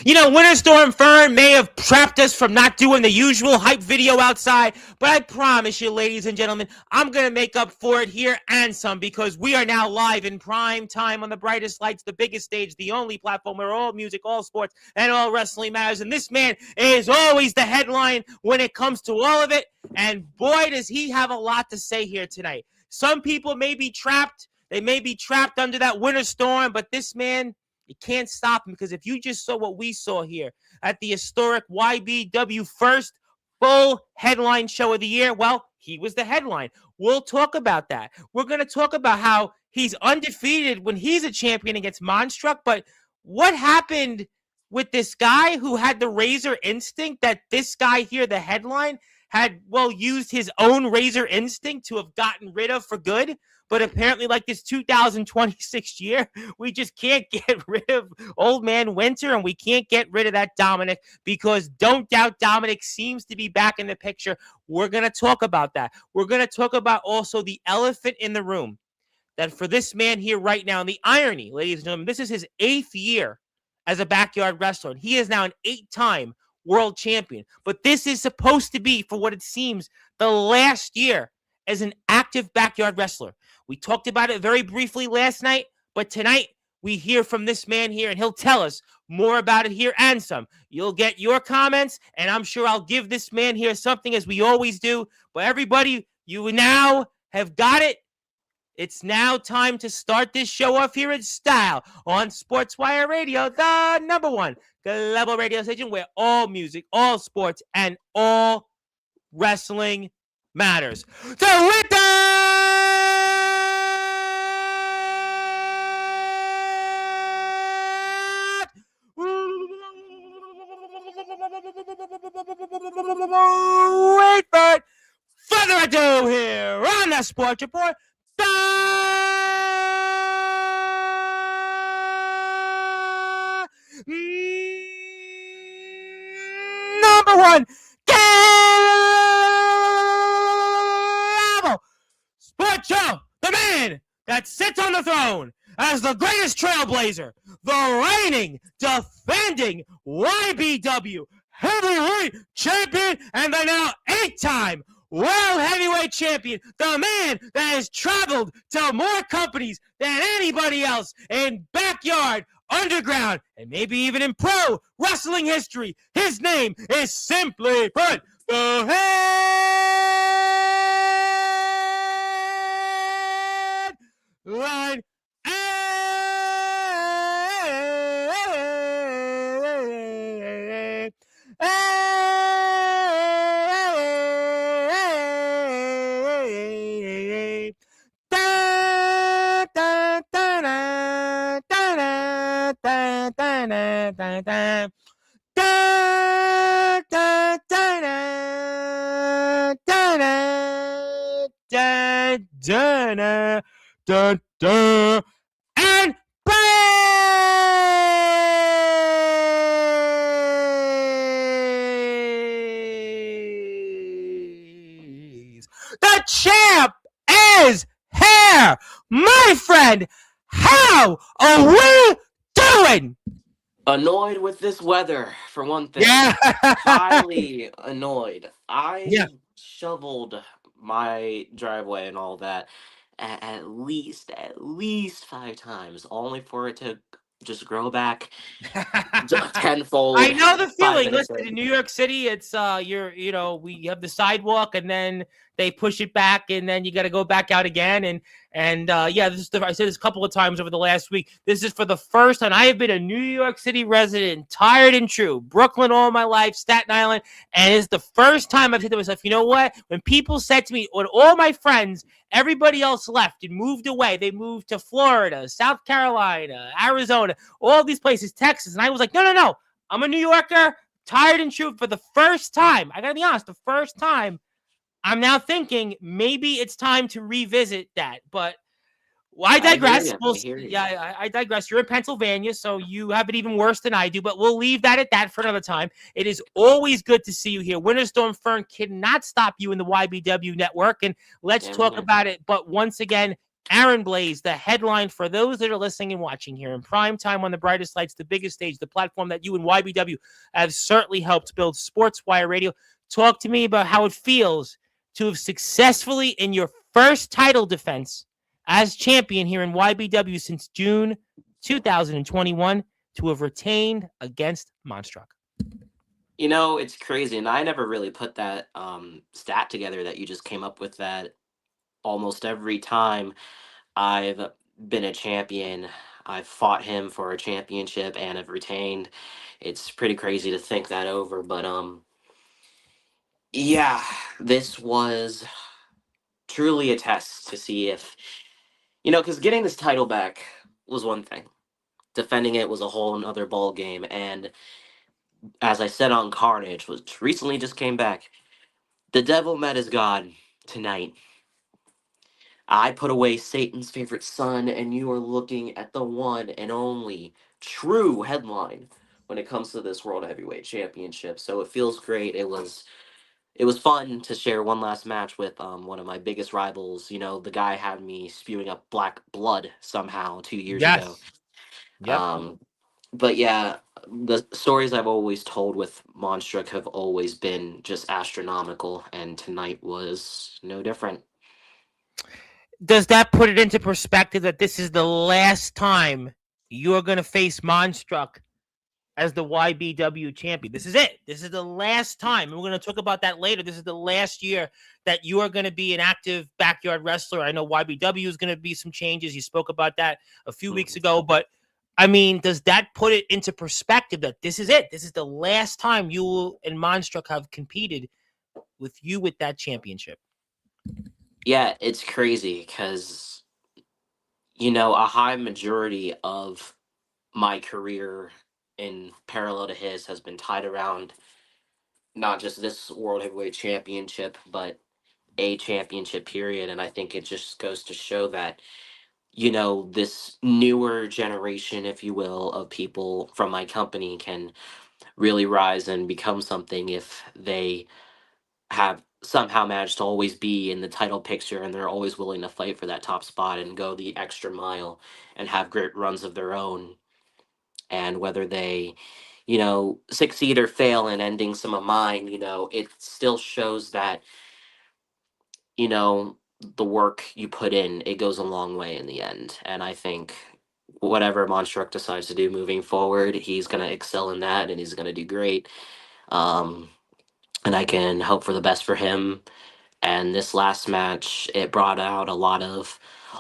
You know, Winter Storm Fern may have trapped us from not doing the usual hype video outside, but I promise you, ladies and gentlemen, I'm going to make up for it here and some, because we are now live in prime time on the brightest lights, the biggest stage, the only platform where all music, all sports, and all wrestling matters. And this man is always the headline when it comes to all of it. And boy, does he have a lot to say here tonight. Some people may be trapped. They may be trapped under that winter storm, but this man, you can't stop him, because if you just saw what we saw here at the historic YBW first full headline show of the year, well, he was the headline. We'll talk about that. We're going to talk about how he's undefeated when he's a champion against Monstruck, but what happened with this guy who had the Razor instinct, that this guy here, the headline, had, well, used his own Razor instinct to have gotten rid of for good? But apparently, like this 2026 year, we just can't get rid of Old Man Winter, and we can't get rid of that Dominic, because don't doubt Dominic seems to be back in the picture. We're going to talk about that. We're going to talk about also the elephant in the room, that for this man here right now, and the irony, ladies and gentlemen, this is his 8th year as a backyard wrestler, and he is now an 8-time world champion. But this is supposed to be, for what it seems, the last year as an active backyard wrestler. We talked about it very briefly last night, but tonight we hear from this man here, and he'll tell us more about it here and some. You'll get your comments, and I'm sure I'll give this man here something, as we always do. But everybody, you now have got it. It's now time to start this show off here in style on Sportzwire Radio, the #1 global radio station where all music, all sports, and all wrestling matters. So with that, without further ado, here on the Sports Report, #1 global sports show, the man that sits on the throne as the greatest trailblazer, the reigning, defending YBW heavyweight champion, and the now 8-time world heavyweight champion, the man that has traveled to more companies than anybody else in backyard, underground, and maybe even in pro wrestling history. His name is, simply put, the Headline. And praise! The champ is here! My friend, how are we doing? Annoyed with this weather, for one thing. Yeah. Highly annoyed. I shoveled my driveway and all that at least 5 times, only for it to just grow back tenfold. I know the 5 feeling. minutes Listen, in. in New York City, it's we have the sidewalk, and then they push it back, and then you got to go back out again. And this is I said this a couple of times over the last week. This is for the first time. I have been a New York City resident, tired and true, Brooklyn all my life, Staten Island, and it's the first time I've said to myself, you know what? When people said to me, when all my friends, everybody else left and moved away, they moved to Florida, South Carolina, Arizona, all these places, Texas, and I was like, no, I'm a New Yorker, tired and true. For the first time, I gotta be honest, the first time, I'm now thinking maybe it's time to revisit that. But I digress. I digress. You're in Pennsylvania, so you have it even worse than I do, but we'll leave that at that for another time. It is always good to see you here. Winter Storm Fern cannot stop you in the YBW network, and let's talk about it. But once again, Aaron Blaze, the headline for those that are listening and watching here in prime time on the brightest lights, the biggest stage, the platform that you and YBW have certainly helped build, Sportswire Radio. Talk to me about how it feels to have successfully, in your first title defense as champion here in YBW since June 2021, to have retained against Monstruck. You know, it's crazy, and I never really put that stat together that you just came up with. That almost every time I've been a champion, I've fought him for a championship and have retained. It's pretty crazy to think that over, but yeah, this was truly a test to see if, because getting this title back was one thing. Defending it was a whole another ball game, and as I said on Carnage, which recently just came back, the devil met his god tonight. I put away Satan's favorite son, and you are looking at the one and only true headline when it comes to this World Heavyweight Championship. So it feels great. It was fun to share one last match with one of my biggest rivals. The guy had me spewing up black blood somehow 2 years ago. Yes. Yep. Um, but yeah, the stories I've always told with Monstruck have always been just astronomical, and tonight was no different. Does that put it into perspective that this is the last time you're going to face Monstruck as the YBW champion? This is it. This is the last time. And we're going to talk about that later. This is the last year that you are going to be an active backyard wrestler. I know YBW is going to be some changes. You spoke about that a few weeks ago. But, I mean, does that put it into perspective that this is it? This is the last time you and Monstruck have competed with that championship? Yeah, it's crazy because, a high majority of my career in parallel to his has been tied around not just this World Heavyweight Championship, but a championship period. And I think it just goes to show that, this newer generation, if you will, of people from my company can really rise and become something if they have somehow managed to always be in the title picture, and they're always willing to fight for that top spot and go the extra mile and have great runs of their own. And whether they, succeed or fail in ending some of mine, it still shows that, you know, the work you put in, it goes a long way in the end. And I think whatever Monstruck decides to do moving forward, he's going to excel in that, and he's going to do great. Um, and I can hope for the best for him. And this last match, it brought out a lot of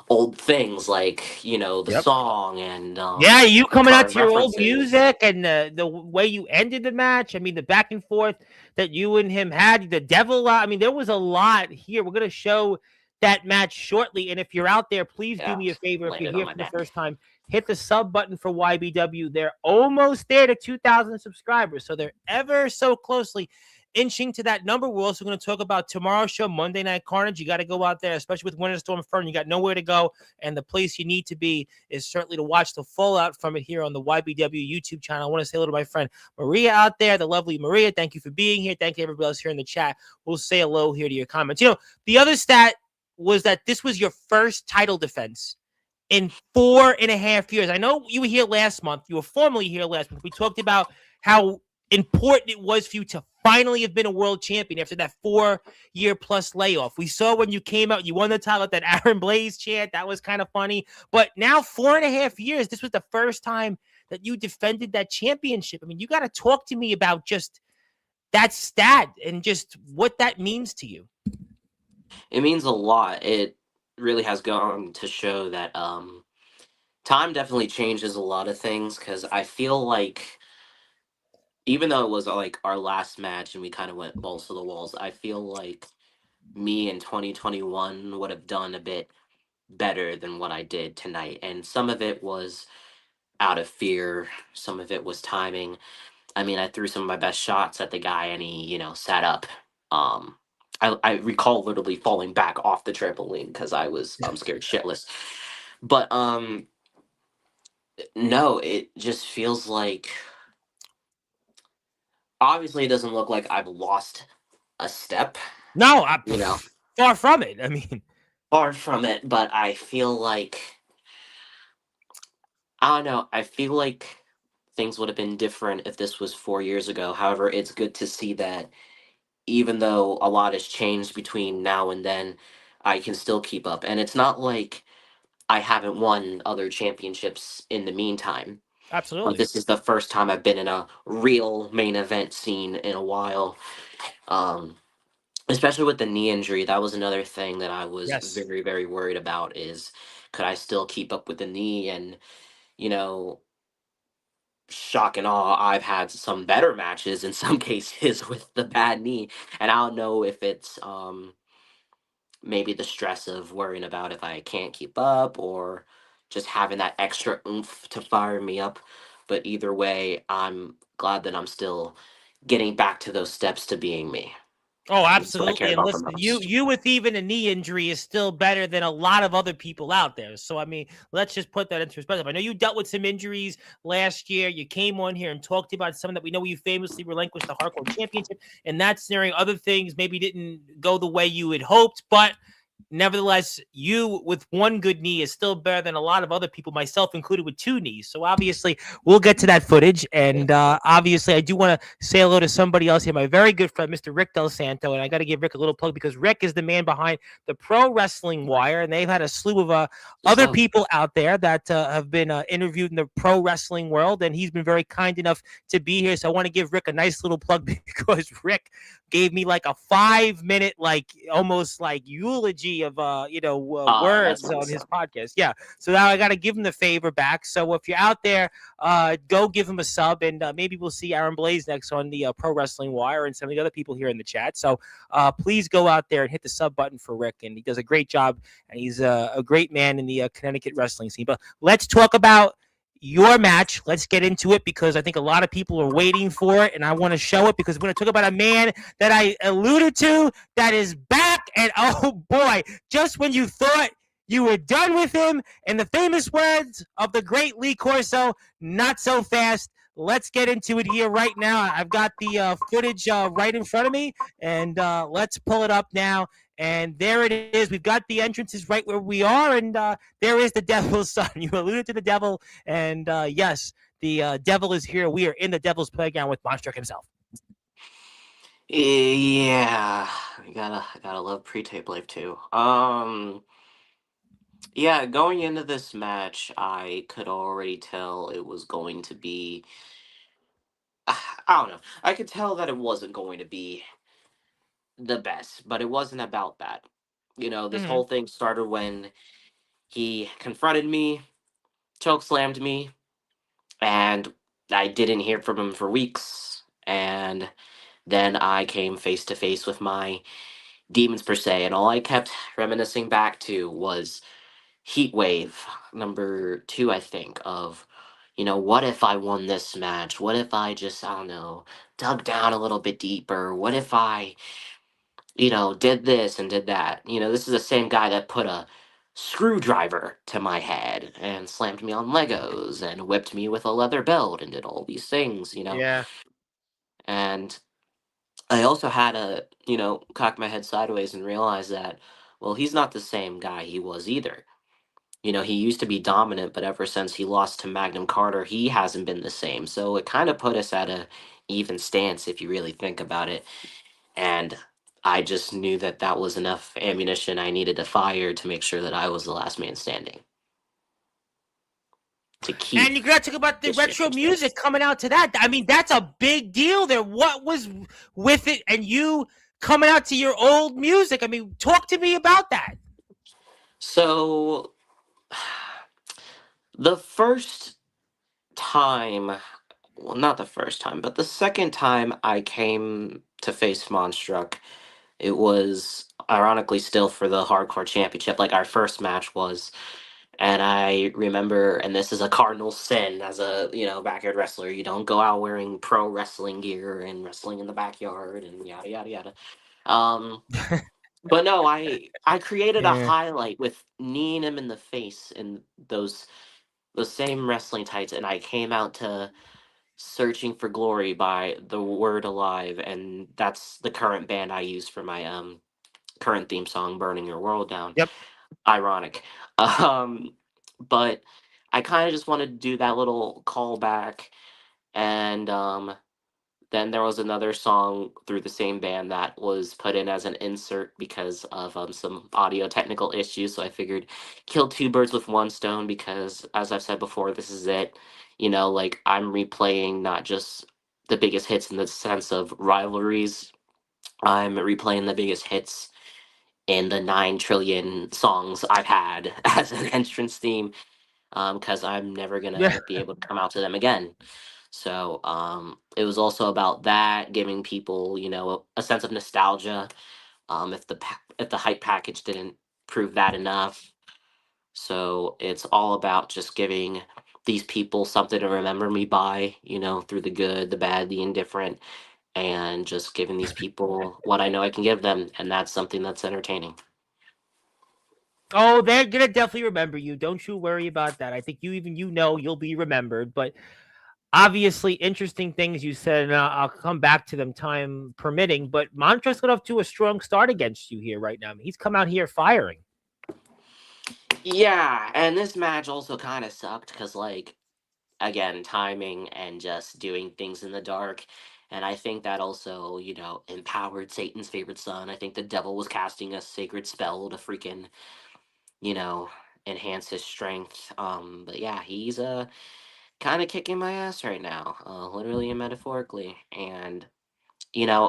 old things like, the Yep. song and Yeah, you coming out current to your old references. music and the way you ended the match. I mean, the back and forth that you and him had, the devil. I mean, there was a lot here. We're going to show that match shortly. And if you're out there, please do Yeah, me a favor. If you're landed on here my for the neck. first time, hit the sub button for YBW. They're almost there to 2,000 subscribers. So they're ever so closely inching to that number. We're also going to talk about tomorrow's show, Monday Night Carnage. You got to go out there, especially with Winter Storm Fern. You got nowhere to go. And the place you need to be is certainly to watch the fallout from it here on the YBW YouTube channel. I want to say hello to my friend Maria out there, the lovely Maria. Thank you for being here. Thank you, everybody else here in the chat. We'll say hello here to your comments. The other stat was that this was your first title defense in 4.5 years. I know you were here last month. You were formerly here last month. We talked about how important it was for you to finally have been a world champion after that 4-year plus layoff. We saw when you came out, you won the title at that Aaron Blaze chant. That was kind of funny. But now 4.5 years, this was the first time that you defended that championship. I mean, you got to talk to me about just that stat and just what that means to you. It means a lot. It really has gone to show that time definitely changes a lot of things, because I feel like even though it was like our last match and we kind of went balls to the walls, I feel like me in 2021 would have done a bit better than what I did tonight. And some of it was out of fear, some of it was timing. I mean, I threw some of my best shots at the guy and he, sat up. Um, I recall literally falling back off the trampoline because I was scared shitless. But no, it just feels like, obviously it doesn't look like I've lost a step, No, you know. far from it. I mean, far from it, but I feel like I don't know. I feel like things would have been different if this was 4 years ago. However, it's good to see that even though a lot has changed between now and then, I can still keep up. And it's not like I haven't won other championships in the meantime. But Absolutely. this is the first time I've been in a real main event scene in a while. Um, Especially with the knee injury, that was another thing that I was Yes. very, very worried about is could I still keep up with the knee? And, you know, shock and awe, I've had some better matches in some cases with the bad knee. And I don't know if it's maybe the stress of worrying about if I can't keep up or just having that extra oomph to fire me up. But either way, I'm glad that I'm still getting back to those steps to being me. Oh, That's what I care absolutely. And about the listen, you most. you with even a knee injury is still better than a lot of other people out there. So I mean, let's just put that into perspective. I know you dealt with some injuries last year. You came on here and talked about some that we know you famously relinquished the hardcore championship. In that scenario, other things maybe didn't go the way you had hoped, but nevertheless, you with one good knee is still better than a lot of other people, myself included, with two knees. So obviously, we'll get to that footage. Yeah. And obviously, I do want to say hello to somebody else here, my very good friend, Mr. Rick Del Santo. And I got to give Rick a little plug because Rick is the man behind the Pro Wrestling Wire, and they've had a slew of What's other up? people out there that have been interviewed in the pro wrestling world. And he's been very kind enough to be here. So I want to give Rick a nice little plug because Rick gave me like a 5 minute, like almost like eulogy of That's words on his awesome. podcast. Yeah. So now I got to give him the favor back. So if you're out there, go give him a sub, and maybe we'll see Aaron Blaze next on the Pro Wrestling Wire and some of the other people here in the chat. So please go out there and hit the sub button for Rick, and he does a great job, and he's a great man in the Connecticut wrestling scene. But let's talk about your match. Let's get into it because I think a lot of people are waiting for it, and I want to show it because we're going to talk about a man that I alluded to that is back. And oh boy, just when you thought you were done with him, in the famous words of the great Lee Corso, not so fast. Let's get into it here right now. I've got the footage right in front of me, and let's pull it up now. And there it is. We've got the entrances right where we are, and there is the Devil's Son. You alluded to the devil, and yes, the devil is here. We are in the Devil's Playground with Monstruck himself. Yeah, I gotta love pre-tape life too. Yeah, going into this match, I could already tell it was going to be. I don't know. I could tell that it wasn't going to be the best, but it wasn't about that. This Mm-hmm. whole thing started when he confronted me, choke slammed me, and I didn't hear from him for weeks. And then I came face to face with my demons per se, and all I kept reminiscing back to was Heat Wave number 2, I think, of, what if I won this match? What if I just, I don't know, dug down a little bit deeper? What if I, did this and did that? This is the same guy that put a screwdriver to my head and slammed me on Legos and whipped me with a leather belt and did all these things. Yeah. And I also had to, cock my head sideways and realize that, well, he's not the same guy he was either. He used to be dominant, but ever since he lost to Magnum Carter, he hasn't been the same. So it kind of put us at a even stance if you really think about it. And I just knew that that was enough ammunition I needed to fire to make sure that I was the last man standing to keep And you got to talk about the this retro championship. music coming out to that. I mean, that's a big deal there. What was with it, and you coming out to your old music? I mean, talk to me about that. So the first time, well, not the first time, but the second time I came to face Monstruck, it was ironically still for the Hardcore Championship, like our first match was. And I remember, and this is a cardinal sin as a backyard wrestler. You don't go out wearing pro wrestling gear and wrestling in the backyard and yada yada yada. Um, but no, I created a Yeah. highlight with kneeing him in the face in those same wrestling tights, and I came out to "Searching for Glory" by The Word Alive, and that's the current band I use for my current theme song, "Burning Your World Down." Yep. ironic. Um, but I kind of just wanted to do that little callback, and then there was another song through the same band that was put in as an insert because of some audio technical issues. So I figured kill two birds with one stone because, as I've said before, this is it. Like I'm replaying not just the biggest hits in the sense of rivalries. I'm replaying the biggest hits in the 9 trillion songs I've had as an entrance theme, because I'm never Yeah. gonna be able to come out to them again. So it was also about that, giving people, a sense of nostalgia. If the hype package didn't prove that enough, so it's all about just giving these people something to remember me by, through the good, the bad, the indifferent, and just giving these people what I know I can give them, and that's something that's entertaining. Oh, they're gonna definitely remember you. Don't you worry about that. I think you'll be remembered. But obviously, interesting things you said, and I'll come back to them time permitting. But Montrez got off to a strong start against you here right now. I mean, he's come out here firing. Yeah, and this match also kind of sucked because, like, again, timing and just doing things in the dark. And I think that also, empowered Satan's favorite son. I think the devil was casting a sacred spell to freaking, you know, enhance his strength. But yeah, he's kind of kicking my ass right now, literally and metaphorically. And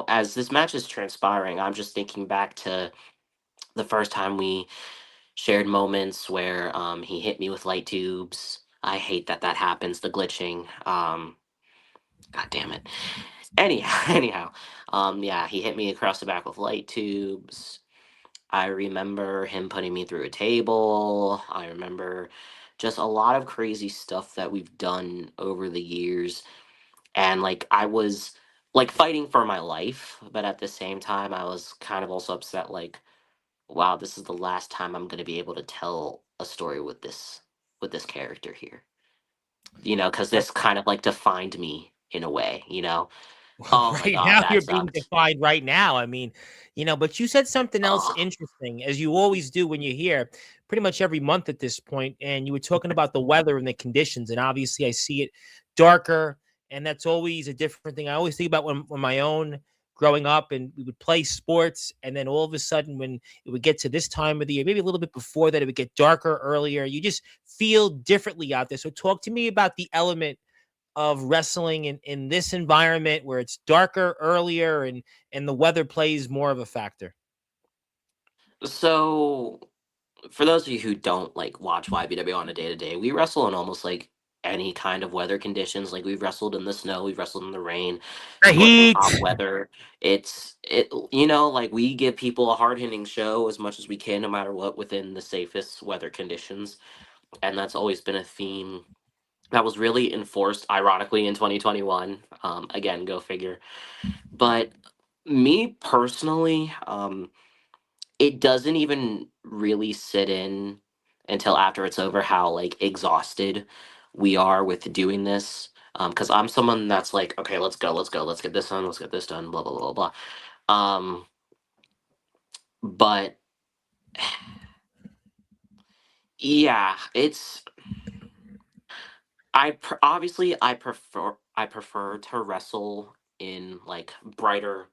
as this match is transpiring, I'm just thinking back to the first time we shared moments where he hit me with light tubes. I hate that that happens, the glitching. God damn it. Anyhow, anyhow, yeah, he hit me across the back with light tubes. I remember him putting me through a table. I remember just a lot of crazy stuff that we've done over the years. And like I was like fighting for my life, but at the same time I was kind of also upset like wow, this is the last time I'm going to be able to tell a story with this character here. Cuz But this kind of like defined me in a way. Oh my right god, now, that you're being sucked. defined right now. I mean, but you said something else Oh. interesting, as you always do when you're here, pretty much every month at this point. And you were talking about the weather and the conditions. And obviously, I see it darker. And that's always a different thing. I always think about when my own growing up and we would play sports. And then all of a sudden, when it would get to this time of the year, maybe a little bit before that, it would get darker earlier. You just feel differently out there. So, talk to me about the element of wrestling in this environment where it's darker earlier and the weather plays more of a factor. So, for those of you who don't like watch YBW on a day to day, we wrestle in almost like any kind of weather conditions. Like we've wrestled in the snow, we've wrestled in the rain, The scorching heat. hot weather. Like we give people a hard hitting show as much as we can, no matter what, within the safest weather conditions, and that's always been a theme that was really enforced, ironically, in 2021. Again, go figure. But me personally, it doesn't even really sit in until after it's over how like exhausted we are with doing this. Because I'm someone that's like, okay, let's go, let's go, let's get this done, let's get this done, blah blah blah blah. Um, but yeah, obviously I prefer to wrestle in like brighter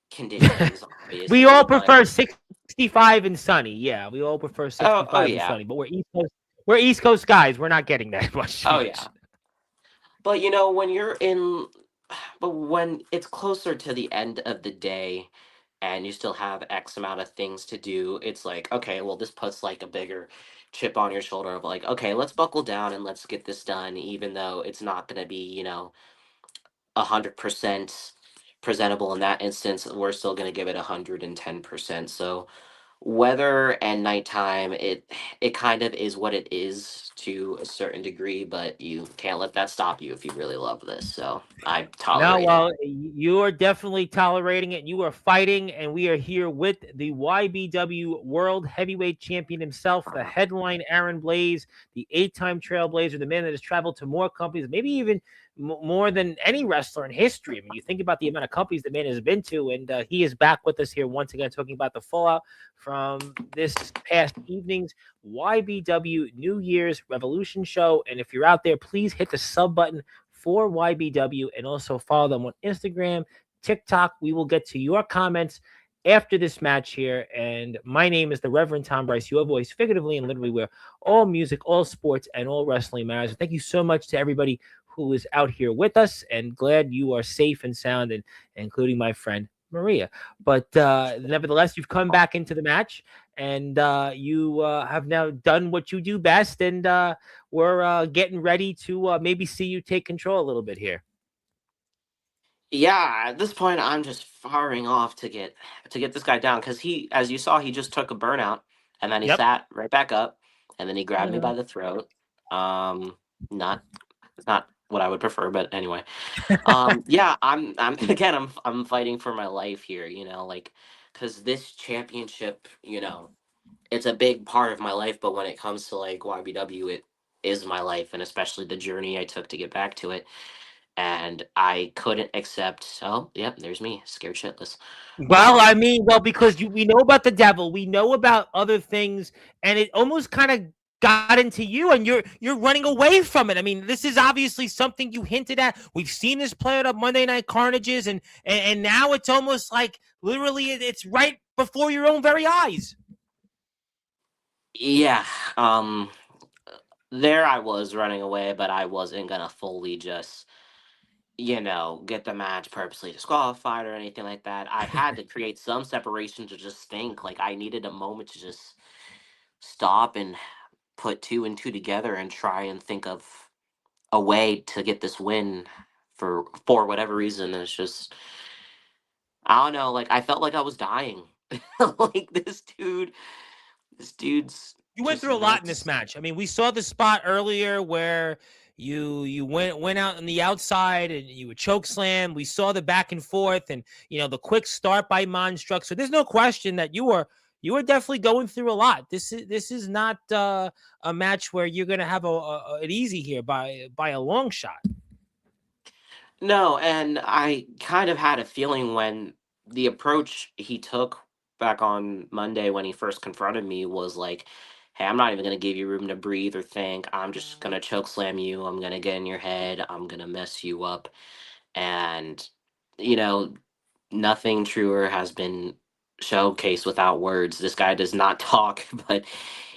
conditions, We obviously, all but prefer 65 and sunny. Yeah, we all prefer oh 65 and yeah, sunny, but we're East Coast guys. We're not getting that much. oh much. yeah. But when you're in, but when it's closer to the end of the day and you still have X amount of things to do, it's like, okay, well, this puts like a bigger chip on your shoulder of like, okay, let's buckle down and let's get this done, even though it's not going to be, 100% presentable in that instance. We're still going to give it 110%. So, weather and nighttime, it kind of is what it is to a certain degree, but you can't let that stop you if you really love this. So I No, tolerate it. well, you are definitely tolerating it. You are fighting, and we are here with the YBW World Heavyweight Champion himself, the headline Aaron Blaze, the 8-time Trailblazer, the man that has traveled to more companies, maybe even more than any wrestler in history. I mean, you think about the amount of companies the man has been to, and he is back with us here once again, talking about the fallout from this past evening's YBW New Year's Revolution show. And if you're out there, please hit the sub button for YBW and also follow them on Instagram, TikTok. We will get to your comments after this match here. And my name is the Reverend Tom Bryce, your voice, figuratively and literally, where all music, all sports, and all wrestling matters. Thank you so much to everybody who is out here with us, and glad you are safe and sound, and including my friend Maria. But nevertheless, you've come back into the match, and you have now done what you do best, and we're getting ready to maybe see you take control a little bit here. Yeah, at this point, I'm just firing off to get this guy down because he, as you saw, he just took a burnout and then he Yep. sat right back up and then he grabbed me by the throat. Not it's not what I would prefer, but anyway. Yeah, I'm again, I'm fighting for my life here, you know, like because this championship, you know, it's a big part of my life. But when it comes to like YBW, it is my life, and especially the journey I took to get back to it. And I couldn't accept. Oh, yep, there's me, scared shitless. Well, I mean, because we know about the devil, we know about other things, and it almost kind of got into you, and you're running away from it. I mean, this is obviously something you hinted at. We've seen this play out of Monday Night Carnages, and now it's almost like literally it's right before your own very eyes. Yeah, there I was running away, but I wasn't gonna fully just, you know, get the match purposely disqualified or anything like that. I had to create some separation to just think. Like I needed a moment to just stop and put two and two together and try and think of a way to get this win for whatever reason. It's just I don't know, like I felt like I was dying. Like this dude's You went just through a lot in this nuts. match. I mean, we saw the spot earlier where you went out on the outside and you would choke slam. We saw the back and forth, and the quick start by Monstruck. So there's no question that you were definitely going through a lot. This is not a match where you're gonna have an easy here by a long shot. No, and I kind of had a feeling when the approach he took back on Monday when he first confronted me was like, hey, I'm not even going to give you room to breathe or think. I'm just going to choke slam you. I'm going to get in your head. I'm going to mess you up. And, you know, nothing truer has been showcased without words. This guy does not talk, but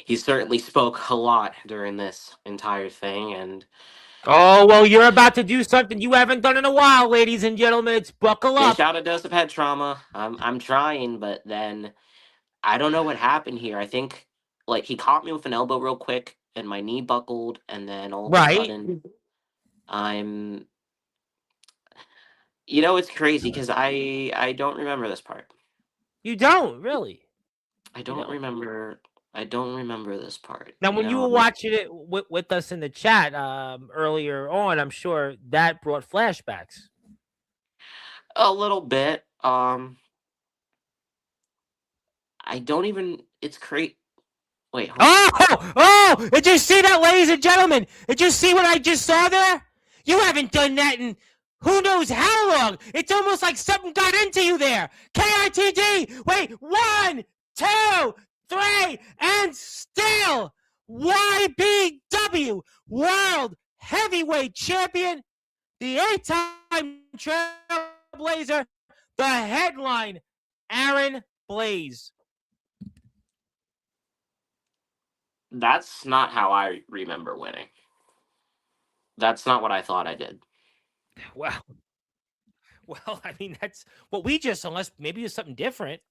he certainly spoke a lot during this entire thing. And Oh, well, you're about to do something you haven't done in a while, ladies and gentlemen. It's buckle dish up. out a dose of head trauma. I'm trying, but then I don't know what happened here. I think like he caught me with an elbow real quick and my knee buckled and then all of a Right. sudden I'm it's crazy because I don't remember this part. You don't really. I You don't know. remember I don't remember this part. Now, You when you were know, like watching it with us in the chat earlier on, I'm sure that brought flashbacks. a little bit. I don't even it's great. Wait, hold on. Oh! Did you see that, ladies and gentlemen? Did you see what I just saw there? You haven't done that in who knows how long. It's almost like something got into you there. KITD. Wait, 1, 2, 3, and still YBW World Heavyweight Champion, the 8-time Trailblazer, the headline, Aaron Blaze. That's not how I remember winning. That's not what I thought I did. Well, I mean, that's what we just, unless maybe it's something different.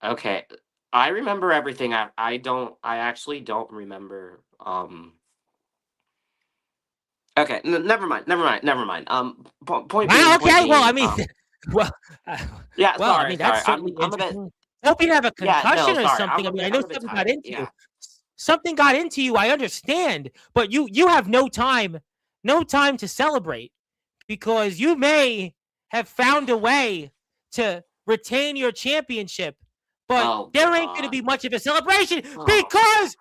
Okay. I remember everything. I actually don't remember okay, never mind. Point Wow. being, Okay. Well, I mean, well, yeah, I mean, that's sorry. certainly I'm a bit interesting. Hope you have a yeah, no, concussion or sorry. something. I mean, I know I'm a bit something got tired. into you. Yeah. Something got into you. I understand, but you have no time to celebrate because you may have found a way to retain your championship, but Oh there ain't going to god. be much of a celebration Oh. because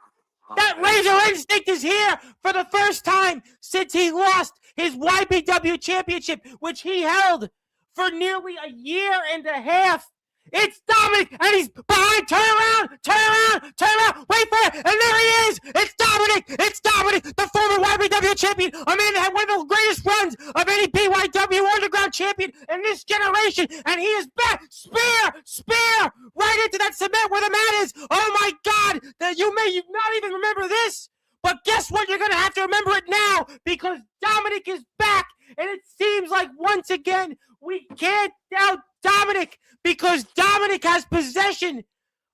That I Razor Instinct is here for the first time since he lost his YPW championship, which he held for nearly a year and a half. It's Dominic, and he's behind. Turn around, turn around, turn around. Wait for it, and there he is. It's Dominic. It's Dominic, the former YPW champion, a man that had one of the greatest runs of any BYW Underground champion in this generation, and he is back. Spear, right into that cement where the man is. Oh my God, that you may not even remember this, but guess what? You're gonna have to remember it now because Dominic is back, and it seems like once again we can't doubt Dominic because Dominic has possession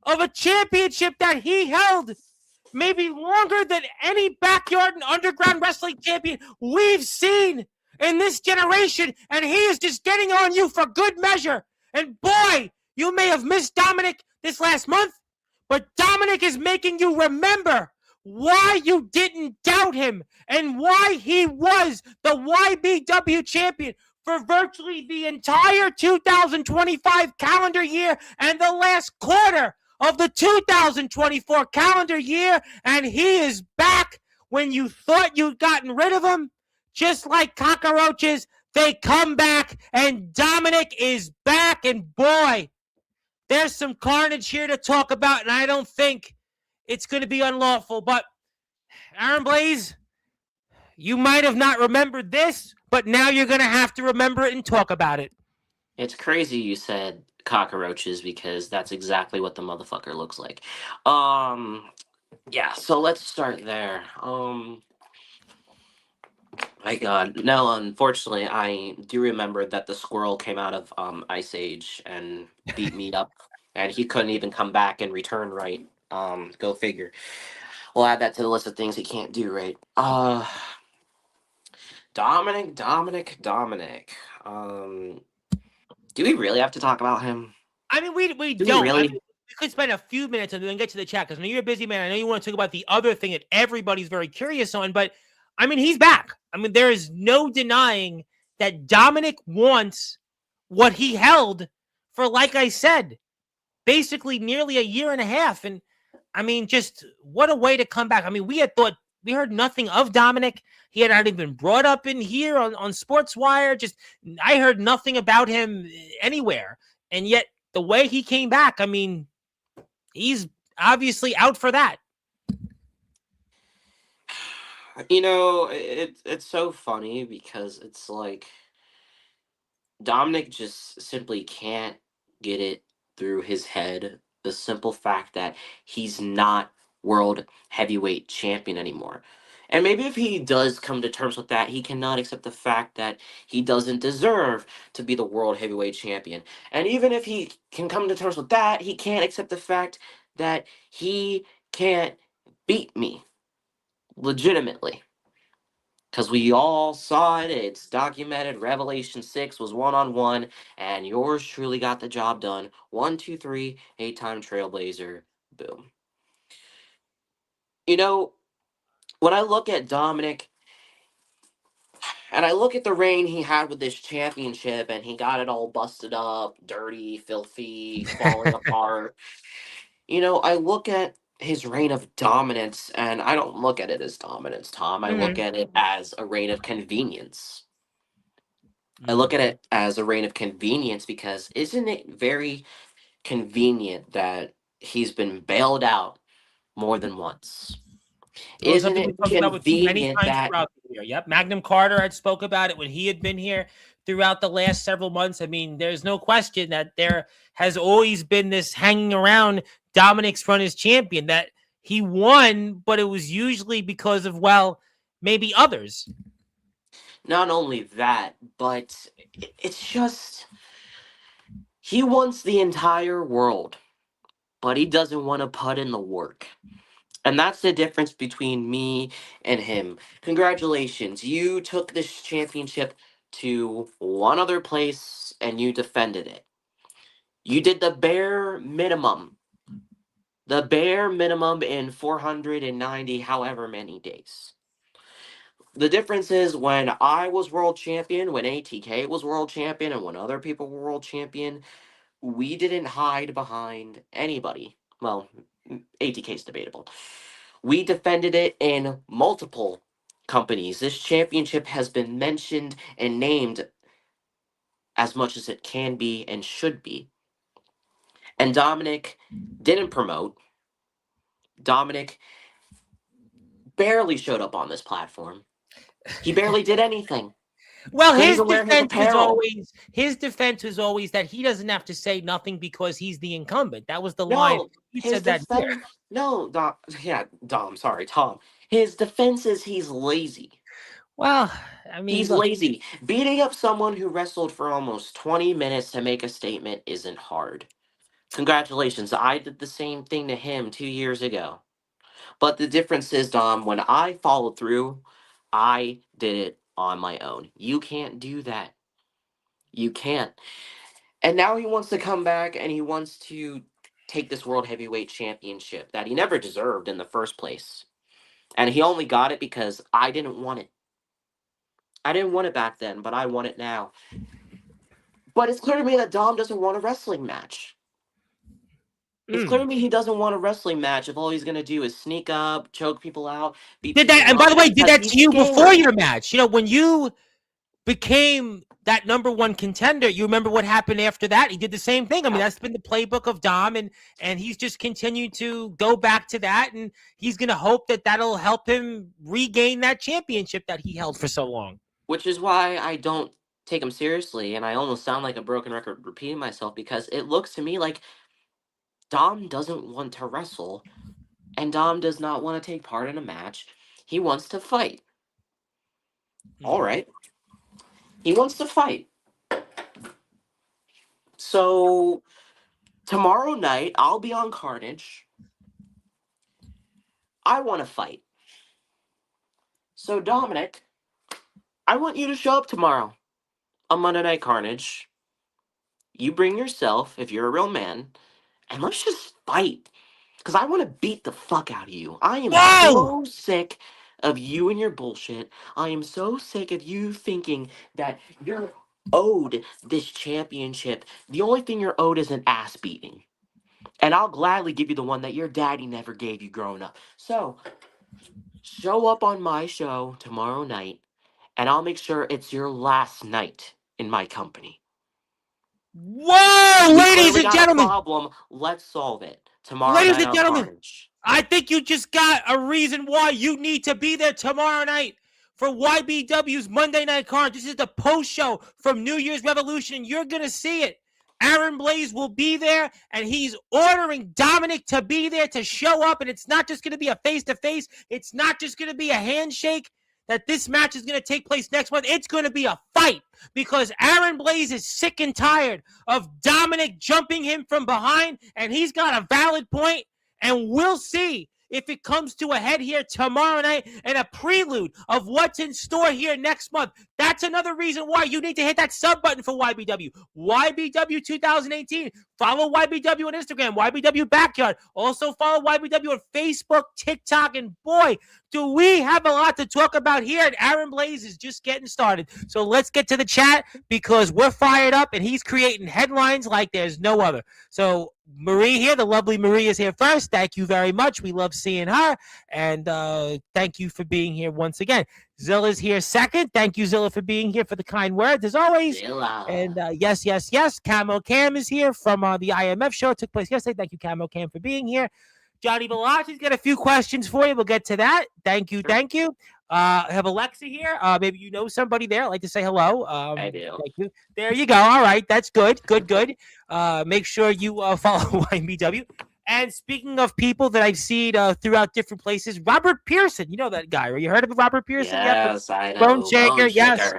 of a championship that he held maybe longer than any backyard and underground wrestling champion we've seen in this generation, and he is just getting on you for good measure. And boy, you may have missed Dominic this last month, but Dominic is making you remember why you didn't doubt him and why he was the YBW champion for virtually the entire 2025 calendar year and the last quarter of the 2024 calendar year, and he is back when you thought you'd gotten rid of him. Just like cockroaches, they come back, and Dominic is back, and boy, there's some carnage here to talk about, and I don't think it's going to be unlawful. But Aaron Blaze, you might have not remembered this, but now you're going to have to remember it and talk about it. It's crazy you said cockroaches because that's exactly what the motherfucker looks like. Yeah, so let's start there. My God, no. Unfortunately, I do remember that the squirrel came out of Ice Age and beat me up, and he couldn't even come back and return right. Go figure. We'll add that to the list of things he can't do right. Dominic. Do we really have to talk about him? I mean, we Do we don't. really? I mean, we could spend a few minutes and then get to the chat because I know you're a busy man. I know you want to talk about the other thing that everybody's very curious on, but I mean, he's back. I mean, there is no denying that Dominic wants what he held for, like I said, basically nearly a year and a half. And I mean, just what a way to come back. I mean, we heard nothing of Dominic. He had not even been brought up in here on Sportswire. Just I heard nothing about him anywhere. And yet the way he came back, I mean, he's obviously out for that. You know, it's so funny because it's like Dominic just simply can't get it through his head the simple fact that he's not world heavyweight champion anymore. And maybe if he does come to terms with that, he cannot accept the fact that he doesn't deserve to be the world heavyweight champion. And even if he can come to terms with that, he can't accept the fact that he can't beat me legitimately. Because we all saw it, it's documented. Revelation 6 was one on one, and yours truly got the job done. 1, 2, 3, 8-time Trailblazer. Boom. You know, when I look at Dominic, and I look at the reign he had with this championship, and he got it all busted up, dirty, filthy, falling apart. You know, I look at his reign of dominance, and I don't look at it as dominance, Tom. I look at it as a reign of convenience. I look at it as a reign of convenience because isn't it very convenient that he's been bailed out more than once? It was Isn't something we it talked about with you many convenient times that throughout the year. Yep. Magnum Carter had spoke about it when he had been here throughout the last several months. I mean, there's no question that there has always been this hanging around Dominic's run as champion that he won, but it was usually because of, well, maybe others. not only that, but it's just he wants the entire world, but he doesn't want to put in the work. And that's the difference between me and him. Congratulations. You took this championship to one other place and you defended it. You did the bare minimum. The bare minimum in 490 however many days. The difference is when I was world champion, when ATK was world champion, and when other people were world champion, we didn't hide behind anybody. Well, ATK's debatable. We defended it in multiple companies. This championship has been mentioned and named as much as it can be and should be. And Dominic didn't promote. Dominic barely showed up on this platform. He barely did anything. Well, Couldn't even wear his apparel. his defense was always that he doesn't have to say nothing because he's the incumbent. That was the line. He said that here. No, Dom, sorry, Tom. His defense is he's lazy. Well, I mean, He's lazy. Beating up someone who wrestled for almost 20 minutes to make a statement isn't hard. Congratulations, I did the same thing to him 2 years ago. But the difference is, Dom, when I followed through, I did it on my own. You can't do that. You can't. And now he wants to come back and he wants to take this World Heavyweight Championship that he never deserved in the first place. And he only got it because I didn't want it. I didn't want it back then, but I want it now. But it's clear to me that Dom doesn't want a wrestling match. It's clear to me he doesn't want a wrestling match if all he's going to do is sneak up, choke people out, beat did that. And by the way, did that to you before your match? You know, when you became that number one contender, you remember what happened after that? He did the same thing. I mean, that's been the playbook of Dom, and he's just continued to go back to that, and he's going to hope that that'll help him regain that championship that he held for so long. Which is why I don't take him seriously, and I almost sound like a broken record repeating myself, because it looks to me like Dom doesn't want to wrestle, and Dom does not want to take part in a match. He wants to fight. All right. He wants to fight. So tomorrow night, I'll be on Carnage. I want to fight. So Dominic, I want you to show up tomorrow on Monday Night Carnage. You bring yourself, if you're a real man, and let's just fight. Because I want to beat the fuck out of you. I am so sick of you and your bullshit. I am so sick of you thinking that you're owed this championship. The only thing you're owed is an ass beating. And I'll gladly give you the one that your daddy never gave you growing up. So, show up on my show tomorrow night, and I'll make sure it's your last night in my company. Whoa, ladies and gentlemen. Problem. Let's solve it. Tomorrow night. Ladies and gentlemen, I think you just got a reason why you need to be there tomorrow night for YBW's Monday Night Carnage. This is the post show from New Year's Revolution, and you're going to see it. Aaron Blaze will be there, and he's ordering Dominic to be there to show up, and it's not just going to be a face-to-face. It's not just going to be a handshake. That this match is going to take place next month. It's going to be a fight because Aaron Blaze is sick and tired of Dominic jumping him from behind, and he's got a valid point, and we'll see if it comes to a head here tomorrow night and a prelude of what's in store here next month. That's another reason why you need to hit that sub button for YBW. YBW 2018. Follow YBW on Instagram, YBW Backyard. Also follow YBW on Facebook, TikTok, and boy, do we have a lot to talk about here, and Aaron Blaze is just getting started. So let's get to the chat because we're fired up, and he's creating headlines like there's no other. So Marie here, the lovely Marie is here first. Thank you very much. We love seeing her, and thank you for being here once again. Zilla's here second. Thank you, Zilla, for being here for the kind words, as always. Zilla. And yes. Camo Cam is here from the IMF show. It took place yesterday. Thank you, Camo Cam, for being here. Johnny Veloci's got a few questions for you. We'll get to that. Thank you. I have Alexa here. Maybe you know somebody there. I'd like to say hello. I do. Thank you. There you go. All right. That's good. Good. Make sure you follow YBW. And speaking of people that I've seen throughout different places, Robert Pearson. You know that guy, right? You heard of Robert Pearson? Yes, I know. Bone Shaker, yes.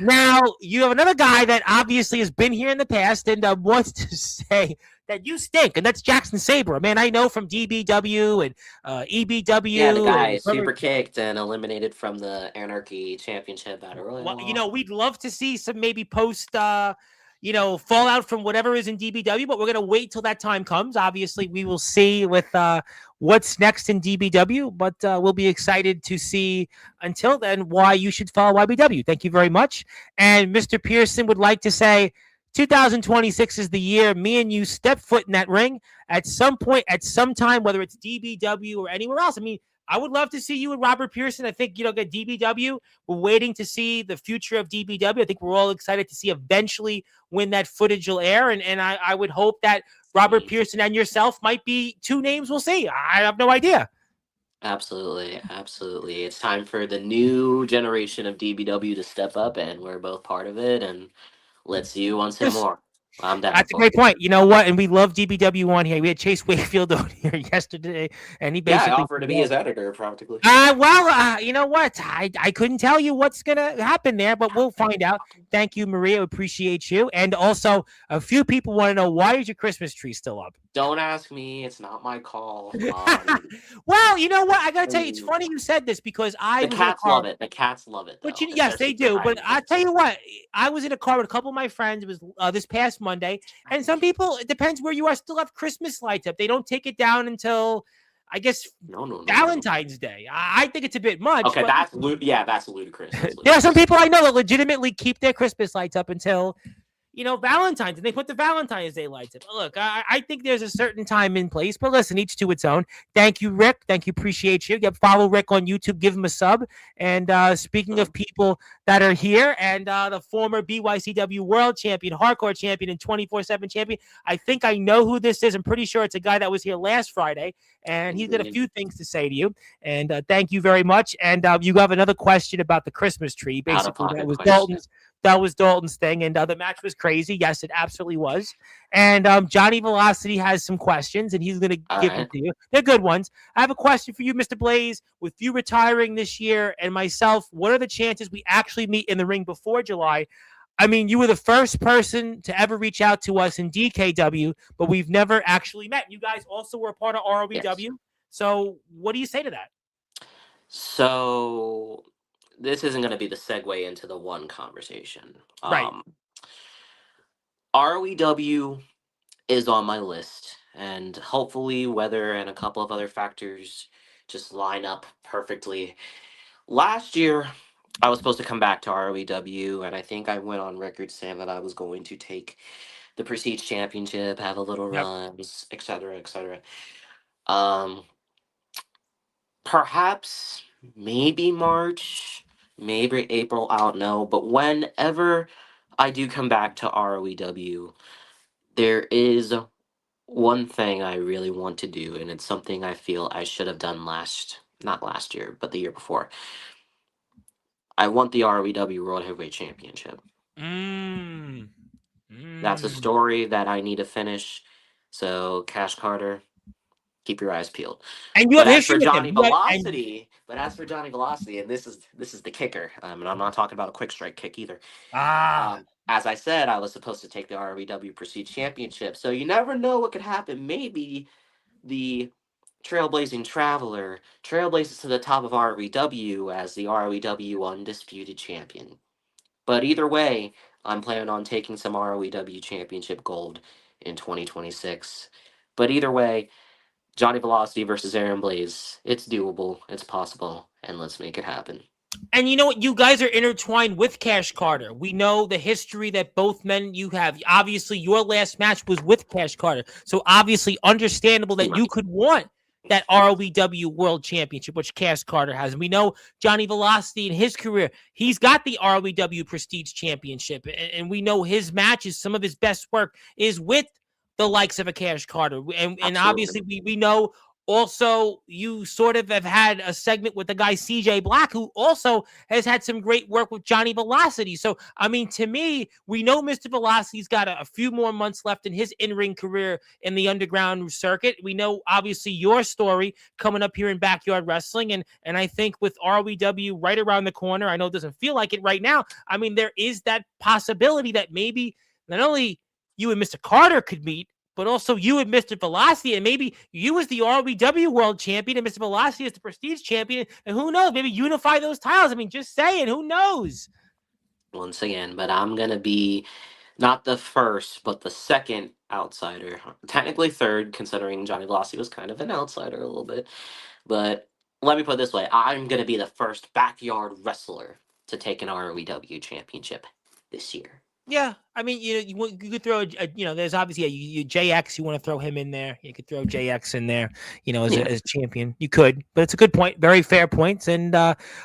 Now, you have another guy that obviously has been here in the past and wants to say that you stink, and that's Jackson Sabre. Man, I know from DBW and EBW. Yeah, the guy super kicked and eliminated from the Anarchy Championship Battle Royal. Well, you know, we'd love to see some maybe post fallout from whatever is in DBW, but we're going to wait till that time comes. Obviously, we will see with what's next in DBW, but we'll be excited to see until then why you should follow YBW. Thank you very much. And Mr. Pearson would like to say 2026 is the year me and you step foot in that ring at some point, at some time, whether it's DBW or anywhere else. I mean, I would love to see you and Robert Pearson. I think, get DBW. We're waiting to see the future of DBW. I think we're all excited to see eventually when that footage will air. And I would hope that Robert Pearson and yourself might be two names we'll see. I have no idea. Absolutely, absolutely. It's time for the new generation of DBW to step up, and we're both part of it. And let's see who wants him Just more. I'm down That's a for great it. point. You know what? And we love DBW on here. We had Chase Wakefield on here yesterday, and he Yeah, I basically offered to said, be his editor practically. you know what? I couldn't tell you what's gonna happen there, but we'll find out. Thank you, Maria. Appreciate you. And also, a few people want to know, why is your Christmas tree still up? Don't ask me. It's not my call. Well, you know what? I gotta tell you, it's Mm, funny you said this because I the was in a cats love car. it. The cats love it But though, yes, they especially for do. But hiding I tell things. you what, I was in a car with a couple of my friends. It was this past Monday, and some people, it depends where you are, still have Christmas lights up. They don't take it down until, I guess, No, no, no, no, no. Valentine's Day. I think it's a bit much, Okay, but yeah, that's ludicrous. That's there are some ludicrous. people I know that legitimately keep their Christmas lights up until Valentine's, and they put the Valentine's Day lights up. Look, I think there's a certain time in place, but listen, each to its own. Thank you, Rick. Thank you. Appreciate you. Follow Rick on YouTube. Give him a sub. And speaking of people that are here, and the former BYCW World Champion, Hardcore Champion, and 24/7 Champion, I think I know who this is. I'm pretty sure it's a guy that was here last Friday, and he's got a few things to say to you. And thank you very much. And you have another question about the Christmas tree. Out of Basically, that pocket was question. Dalton's thing, and the match was crazy. Yes, it absolutely was. And Johnny Velocity has some questions, and he's going to All give them right. to you. They're good ones. I have a question for you, Mr. Blaze. With you retiring this year and myself, what are the chances we actually meet in the ring before July? I mean, you were the first person to ever reach out to us in DKW, but we've never actually met. You guys also were a part of Yes. ROEW. So what do you say to that? So this isn't going to be the segue into the one conversation. Right. ROEW is on my list, and hopefully, weather and a couple of other factors just line up perfectly. Last year, I was supposed to come back to ROEW, and I think I went on record saying that I was going to take the Prestige Championship, have a little Yep. runs, etc., etc. Um, Perhaps maybe March, maybe April, I don't know. But whenever I do come back to ROEW, there is one thing I really want to do, and it's something I feel I should have done not last year, but the year before. I want the ROEW World Heavyweight Championship. Mm. That's a Mm. story that I need to finish. So, Cash Carter, keep your eyes peeled. And you But have as history for with him. Johnny And Velocity, and this is the kicker, and I'm not talking about a quick strike kick either. ah, As I said, I was supposed to take the ROEW Prestige Championship, so you never know what could happen. Maybe the Trailblazing Traveler trailblazes to the top of ROEW as the ROEW Undisputed Champion. But either way, I'm planning on taking some ROEW Championship gold in 2026. But either way, Johnny Velocity versus Aaron Blaze. It's doable, it's possible, and let's make it happen. and you know what? You guys are intertwined with Cash Carter. We know the history that both men you have. Obviously, your last match was with Cash Carter, so obviously understandable that you Right. could want that ROEW World Championship, which Cash Carter has. And we know Johnny Velocity in his career, he's got the ROEW Prestige Championship, and we know his matches, some of his best work is with the likes of a Cash Carter. And Absolutely. obviously, we know also you sort of have had a segment with the guy CJ Black, who also has had some great work with Johnny Velocity. So, I mean, to me, we know Mr. Velocity's got a few more months left in his in-ring career in the underground circuit. We know, obviously, your story coming up here in Backyard Wrestling. And I think with ROEW right around the corner, I know it doesn't feel like it right now. I mean, there is that possibility that maybe not only you and Mr. Carter could meet, but also you and Mr. Velocity, and maybe you as the ROEW World Champion and Mr. Velocity as the Prestige Champion, and who knows, maybe unify those titles. I mean, just saying, who knows? Once again, but I'm going to be not the first, but the second outsider. Technically third, considering Johnny Velocity was kind of an outsider a little bit. But let me put it this way, I'm going to be the first backyard wrestler to take an ROEW championship this year. Yeah, I mean, you could throw, there's obviously JX. You want to throw him in there. You could throw JX in there, as Yeah. as champion. You could, but it's a good point. Very fair points. And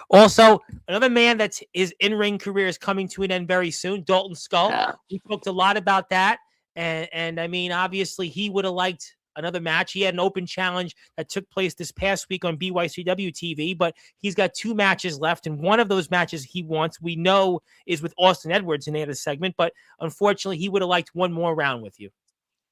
also another man that's his in ring career is coming to an end very soon. Dalton Skull. Yeah. We talked a lot about that, and I mean, obviously, he would have liked another match. He had an open challenge that took place this past week on BYCW TV, but he's got 2 matches left, and one of those matches he wants, we know, is with Austin Edwards in the other segment, but unfortunately, he would have liked one more round with you.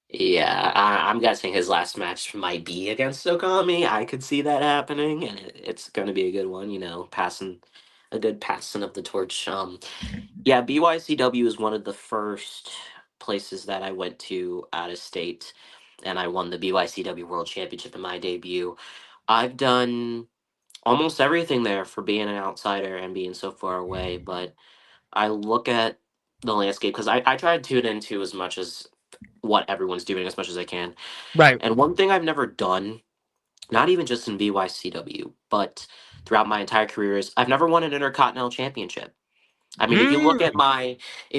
Yeah, I'm guessing his last match might be against Okami. I could see that happening, and it's going to be a good one. Passing a good passing of the torch. Yeah, BYCW is one of the first places that I went to out of state, and I won the BYCW World Championship in my debut. I've done almost everything there for being an outsider and being so far away, but I look at the landscape because I try to tune into as much as what everyone's doing as much as I can. Right. And one thing I've never done, not even just in BYCW, but throughout my entire career, is I've never won an Intercontinental Championship. I mean, Mm. if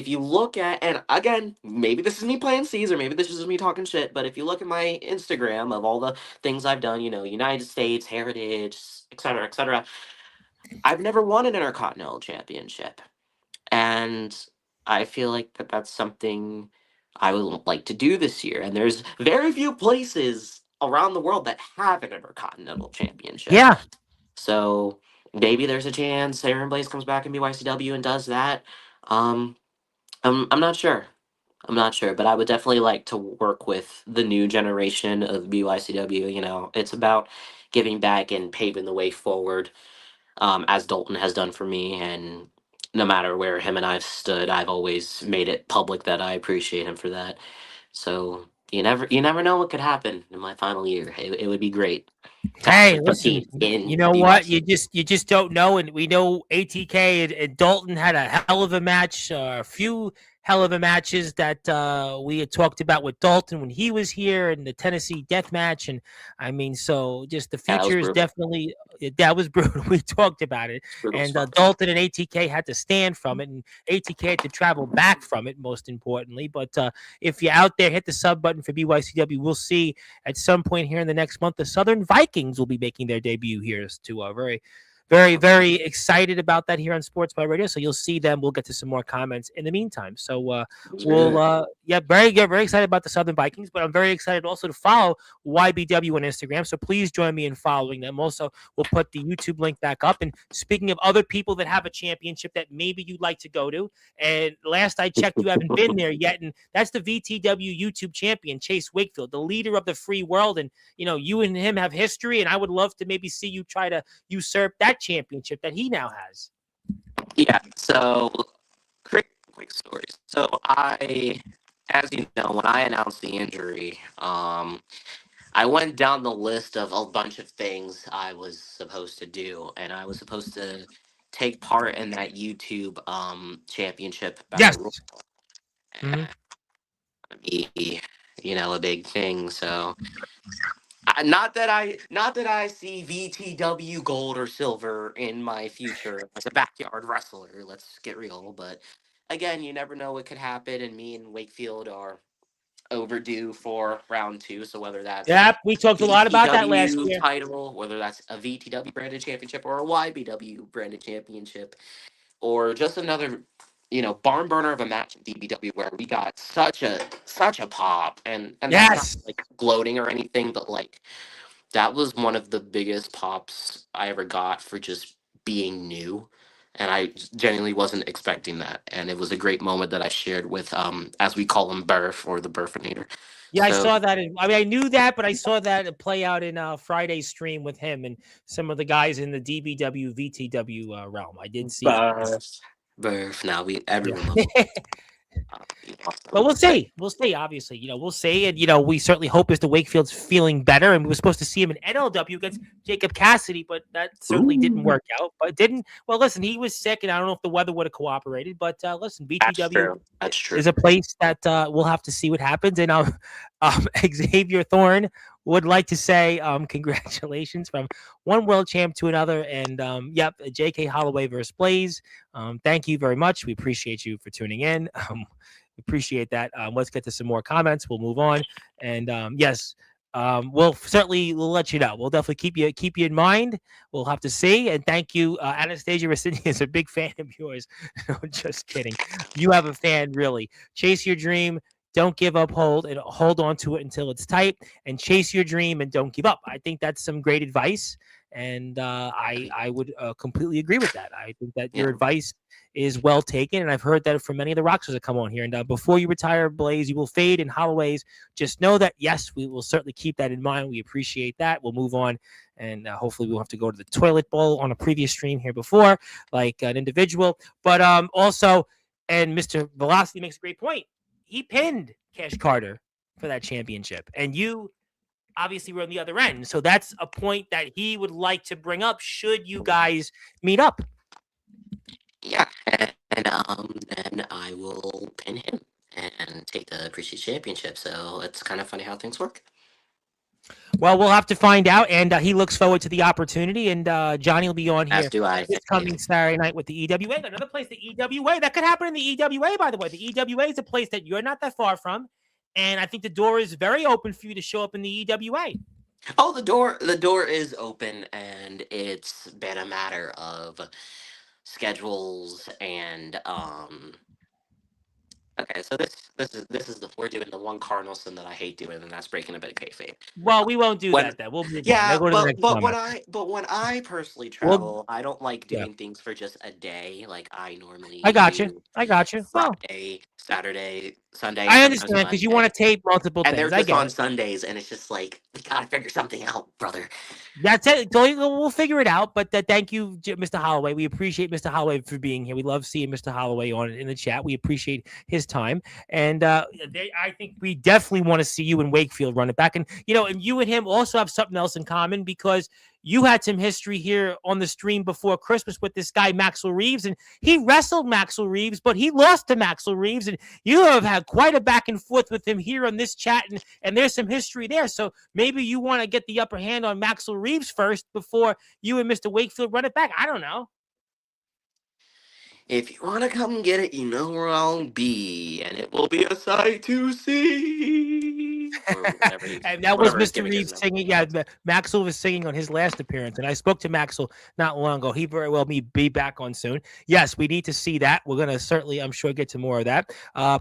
you look at, and again, maybe this is me playing Caesar, maybe this is just me talking shit, but if you look at my Instagram of all the things I've done, United States, Heritage, etc., I've never won an Intercontinental Championship. And I feel like that's something I would like to do this year. And there's very few places around the world that have an Intercontinental Championship. Yeah. So maybe there's a chance Aaron Blaze comes back in BYCW and does that. Um, I'm not sure. I'm not sure, but I would definitely like to work with the new generation of BYCW. It's about giving back and paving the way forward, as Dalton has done for me. And no matter where him and I've stood, I've always made it public that I appreciate him for that. So you never know what could happen in my final year. It would be great to Hey, actually listen, compete in you know what? BYC. You just don't know, and we know ATK and Dalton had a hell of a match, a few hell of a matches that we had talked about with Dalton when he was here, and the Tennessee Death Match, and I mean, so just the Yeah, that was future is brutal. definitely that was brutal. We talked about it, It's brutal as and fuck. Dalton and ATK had to stand from it, and ATK had to travel back from it, most importantly. But if you're out there, hit the sub button for BYCW. We'll see at some point here in the next month, the Southern Vikings will be making their debut here. To very, very, very excited about that here on Sportswire Radio. So you'll see them. We'll get to some more comments in the meantime. So It's we'll, good. yeah, very good, very excited about the Southern Vikings. But I'm very excited also to follow YBW on Instagram. So please join me in following them. Also, we'll put the YouTube link back up. And speaking of other people that have a championship that maybe you'd like to go to, and last I checked, you haven't been there yet. And that's the VTW YouTube champion, Chase Wakefield, the leader of the free world. And, you and him have history. And I would love to maybe see you try to usurp that championship that he now has. Yeah. So quick story. So as you know, when I announced the injury, I went down the list of a bunch of things I was supposed to do, and I was supposed to take part in that YouTube championship battle Yes. royal. Mm-hmm. Be, a big thing. So not that I see VTW gold or silver in my future as a backyard wrestler. Let's get real, but again, you never know what could happen, and me and Wakefield are overdue for round two. So whether that's Yep. We talked a lot about that last VTW year. title, whether that's a VTW branded championship or a YBW branded championship, or just another, barn burner of a match in DBW where we got such a pop, and that's not Yes. like gloating or anything, but like that was one of the biggest pops I ever got for just being new. And I genuinely wasn't expecting that. And it was a great moment that I shared with, as we call him, Burf, or the Burfinator. Yeah, I So saw that. I mean, I knew that, but I saw that play out in Friday's stream with him and some of the guys in the DBW VTW realm. I did see it. Burf. Now Yeah. everyone loves. But Awesome. we'll see. We'll see. Obviously, we'll see, and we certainly hope Mr. Wakefield's feeling better. And we were supposed to see him in NLW against Jacob Cassidy, but that certainly didn't Ooh, work out. But it didn't. Well, listen, he was sick, and I don't know if the weather would have cooperated. But listen, that's BTW true. That's true. is a place that we'll have to see what happens. And Xavier Thorne would like to say congratulations from one world champ to another. And yep, J.K. Holloway versus Blaze. Thank you very much. We appreciate you for tuning in. Appreciate that. Let's get to some more comments. We'll move on. And yes, we'll let you know. We'll definitely keep you in mind. We'll have to see. And thank you, Anastasia Rossini is a big fan of yours. No, just kidding. You have a fan, really. Chase your dream. Don't give up. Hold on to it until it's tight, and chase your dream and don't give up. I think that's some great advice, and I would completely agree with that. I think that your Yeah. advice is well taken, and I've heard that from many of the rock stars that come on here. And before you retire, Blaze, you will fade. And Holloway's, just know that yes, we will certainly keep that in mind. We appreciate that. We'll move on, and hopefully we'll have to go to the toilet bowl on a previous stream here before, like an individual. But also, and Mr. Velocity makes a great point. He pinned Cash Carter for that championship, and you obviously were on the other end. So that's a point that he would like to bring up. Should you guys meet up? Yeah, and I will pin him and take the Prestige Championship. So it's kind of funny how things work. Well, we'll have to find out, and he looks forward to the opportunity. And Johnny will be on As here do I. this Thank you. coming Saturday night with the EWA. Another place, the EWA. That could happen in the EWA, by the way. The EWA is a place that you're not that far from, and I think the door is very open for you to show up in the EWA. Oh, the door is open, and it's been a matter of schedules and Okay, so this is the we're doing the one cardinal sin that I hate doing, and that's breaking a bit of kayfabe. Well, we won't do When that. Then we'll move on. Now Yeah, go to the but next but when comment. I personally Well, travel, I don't like yeah, doing things for just a day. Like I I normally got you. do I got you. Well, Friday, Saturday, Sunday, I sometimes understand because you want Monday, to tape multiple and they're things. I just get on it. Sundays, and it's just like we gotta figure something out, brother. That's it. We'll figure it out. But thank you, Mr. Holloway. We appreciate Mr. Holloway for being here. We love seeing Mr. Holloway on in the chat. We appreciate his time, and I think we definitely want to see you in Wakefield run it back. And and you and him also have something else in common because you had some history here on the stream before Christmas with this guy Maxwell Reeves, and he wrestled Maxwell Reeves, but he lost to Maxwell Reeves, and you have had quite a back and forth with him here on this chat, and there's some history there. So maybe you want to get the upper hand on Maxwell Reeves first before you and Mr. Wakefield run it back. I don't know. If you want to come get it, you know where I'll be, and it will be a sight to see. Or And that was whatever his Mr. gimmick is Reeves now. singing. Yeah, Maxwell was singing on his last appearance, and I spoke to Maxwell not long ago. He very well may be back on soon. Yes, we need to see that. We're gonna certainly, I'm sure, get to more of that.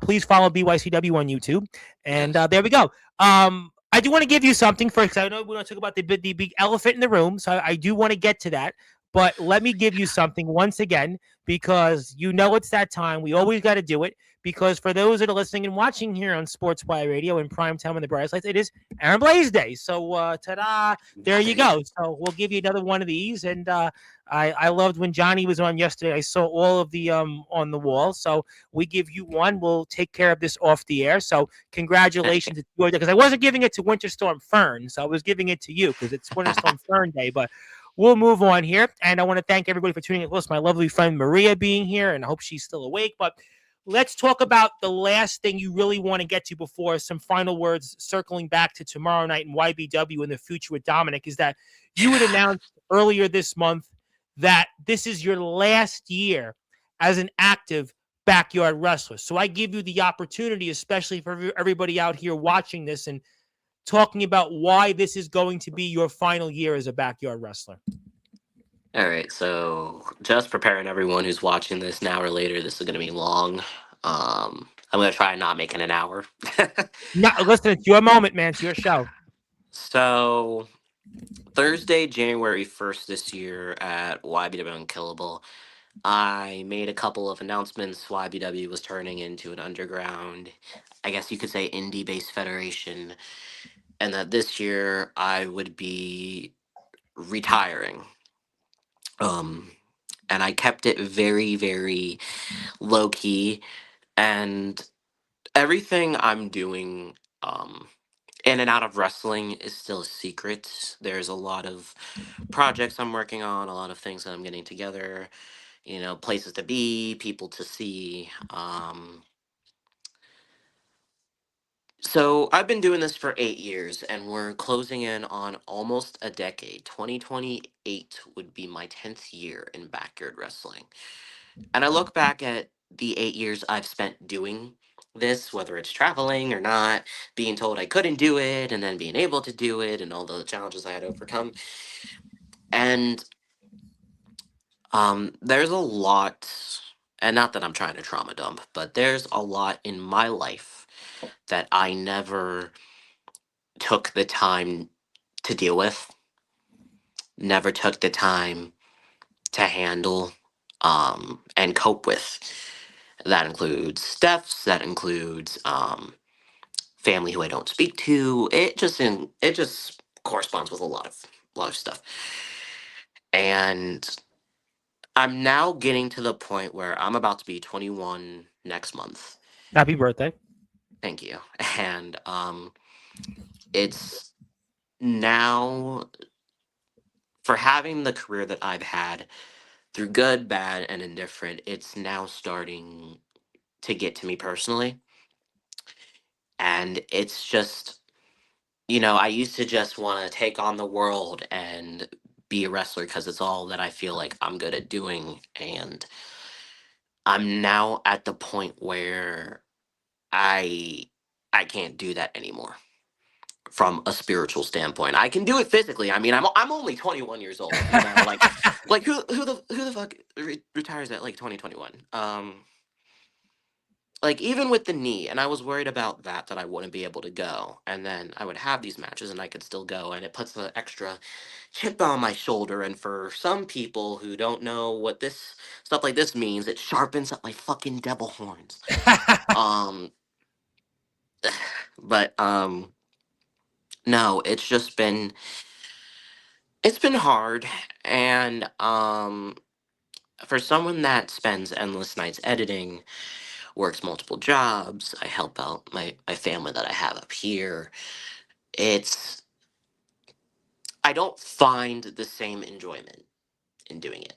Please follow BYCW on YouTube, and Yes. there we go. I do want to give you something first. I know we want to talk about the big elephant in the room, so I do want to get to that. But let me give you something once again because it's that time. We always got to do it because for those that are listening and watching here on Sportswire Radio in prime time on the brightest lights, it is Aaron Blaze Day. So, ta-da! There you go. So we'll give you another one of these. And I loved when Johnny was on yesterday. I saw all of the on the wall. So we give you one. We'll take care of this off the air. So congratulations to you because I wasn't giving it to Winter Storm Fern, so I was giving it to you because it's Winter Storm Fern Day. But we'll move on here. And I want to thank everybody for tuning in. Plus, my lovely friend Maria being here, and I hope she's still awake. But let's talk about the last thing you really want to get to before some final words circling back to tomorrow night in YBW in the future with Dominic is that you had announced earlier this month that this is your last year as an active backyard wrestler. So I give you the opportunity, especially for everybody out here watching this and talking about why this is going to be your final year as a backyard wrestler. All right, so just preparing everyone who's watching this now or later. This is going to be long. I'm going to try and not make it an hour. No, listen, it's your moment, man. It's your show. So Thursday, January 1st this year at YBW Unkillable, I made a couple of announcements. YBW was turning into an underground, I guess you could say indie based federation, and that this year I would be retiring. Um, and I kept it very, very low key, and everything I'm doing in and out of wrestling is still a secret. There's a lot of projects I'm working on, a lot of things that I'm getting together, places to be, people to see. So I've been doing this for 8 years, and we're closing in on almost a decade. 2028 would be my 10th year in backyard wrestling. And I look back at the 8 years I've spent doing this, whether it's traveling or not, being told I couldn't do it, and then being able to do it, and all the challenges I had to overcome. And there's a lot, and not that I'm trying to trauma dump, but there's a lot in my life that I never took the time to deal with, never took the time to handle and cope with. That includes deaths, that includes family who I don't speak to. It just corresponds with a lot of stuff. And I'm now getting to the point where I'm about to be 21 next month. Happy birthday. Thank you. And it's now, for having the career that I've had through good, bad, and indifferent, it's now starting to get to me personally. And it's just, I used to just want to take on the world and be a wrestler because it's all that I feel like I'm good at doing. And I'm now at the point where I I can't do that anymore from a spiritual standpoint. I can do it physically. I mean, I'm only 21 years old, like who the fuck retires at like 2021? Like even with the knee, and I was worried about that I wouldn't be able to go, and then I would have these matches and I could still go, and it puts the extra chip on my shoulder. And for some people who don't know what this stuff like this means, it sharpens up my fucking devil horns. um but no, it's been hard. And for someone that spends endless nights editing, works multiple jobs, I help out my family that I have up here. It's I don't find the same enjoyment in doing it.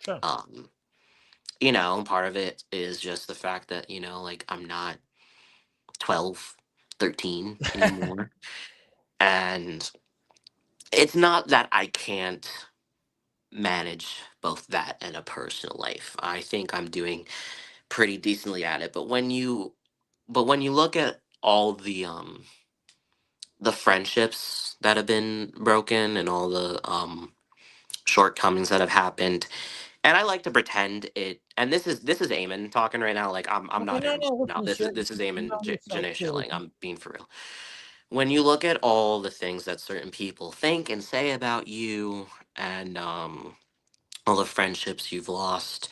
Sure. Um, part of it is just the fact that, like I'm not 12, 13 anymore. And it's not that I can't manage both that and a personal life. I think I'm doing pretty decently at it. But when you look at all the friendships that have been broken and all the shortcomings that have happened, and I like to pretend it. And this is Eamon talking right now. Like I'm Okay, not no, him. no, No, listen, this is you Eamon know yourself Janae too. Schilling. I'm being for real. When you look at all the things that certain people think and say about you, and all the friendships you've lost,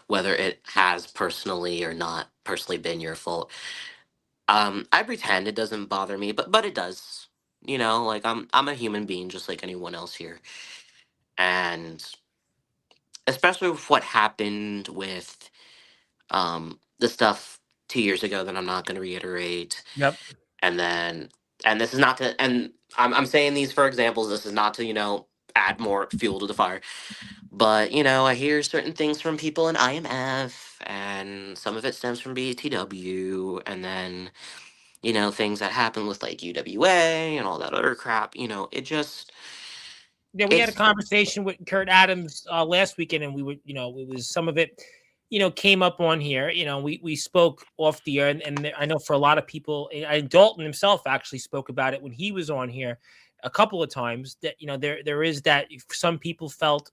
whether it has personally or not personally been your fault, I pretend it doesn't bother me, but it does. Like I'm a human being just like anyone else here, and especially with what happened with the stuff 2 years ago that I'm not going to reiterate. Yep. And then, and this is not to, and I'm saying these for examples. This is not to, add more fuel to the fire. But, I hear certain things from people in IMF, and some of it stems from BTW, and then, things that happen with like UWA and all that other crap. Yeah, we had a It's, conversation with Kurt Adams last weekend, and we were, it was some of it, came up on here. We spoke off the air, and I know for a lot of people, and Dalton himself actually spoke about it when he was on here a couple of times. That there is that some people felt,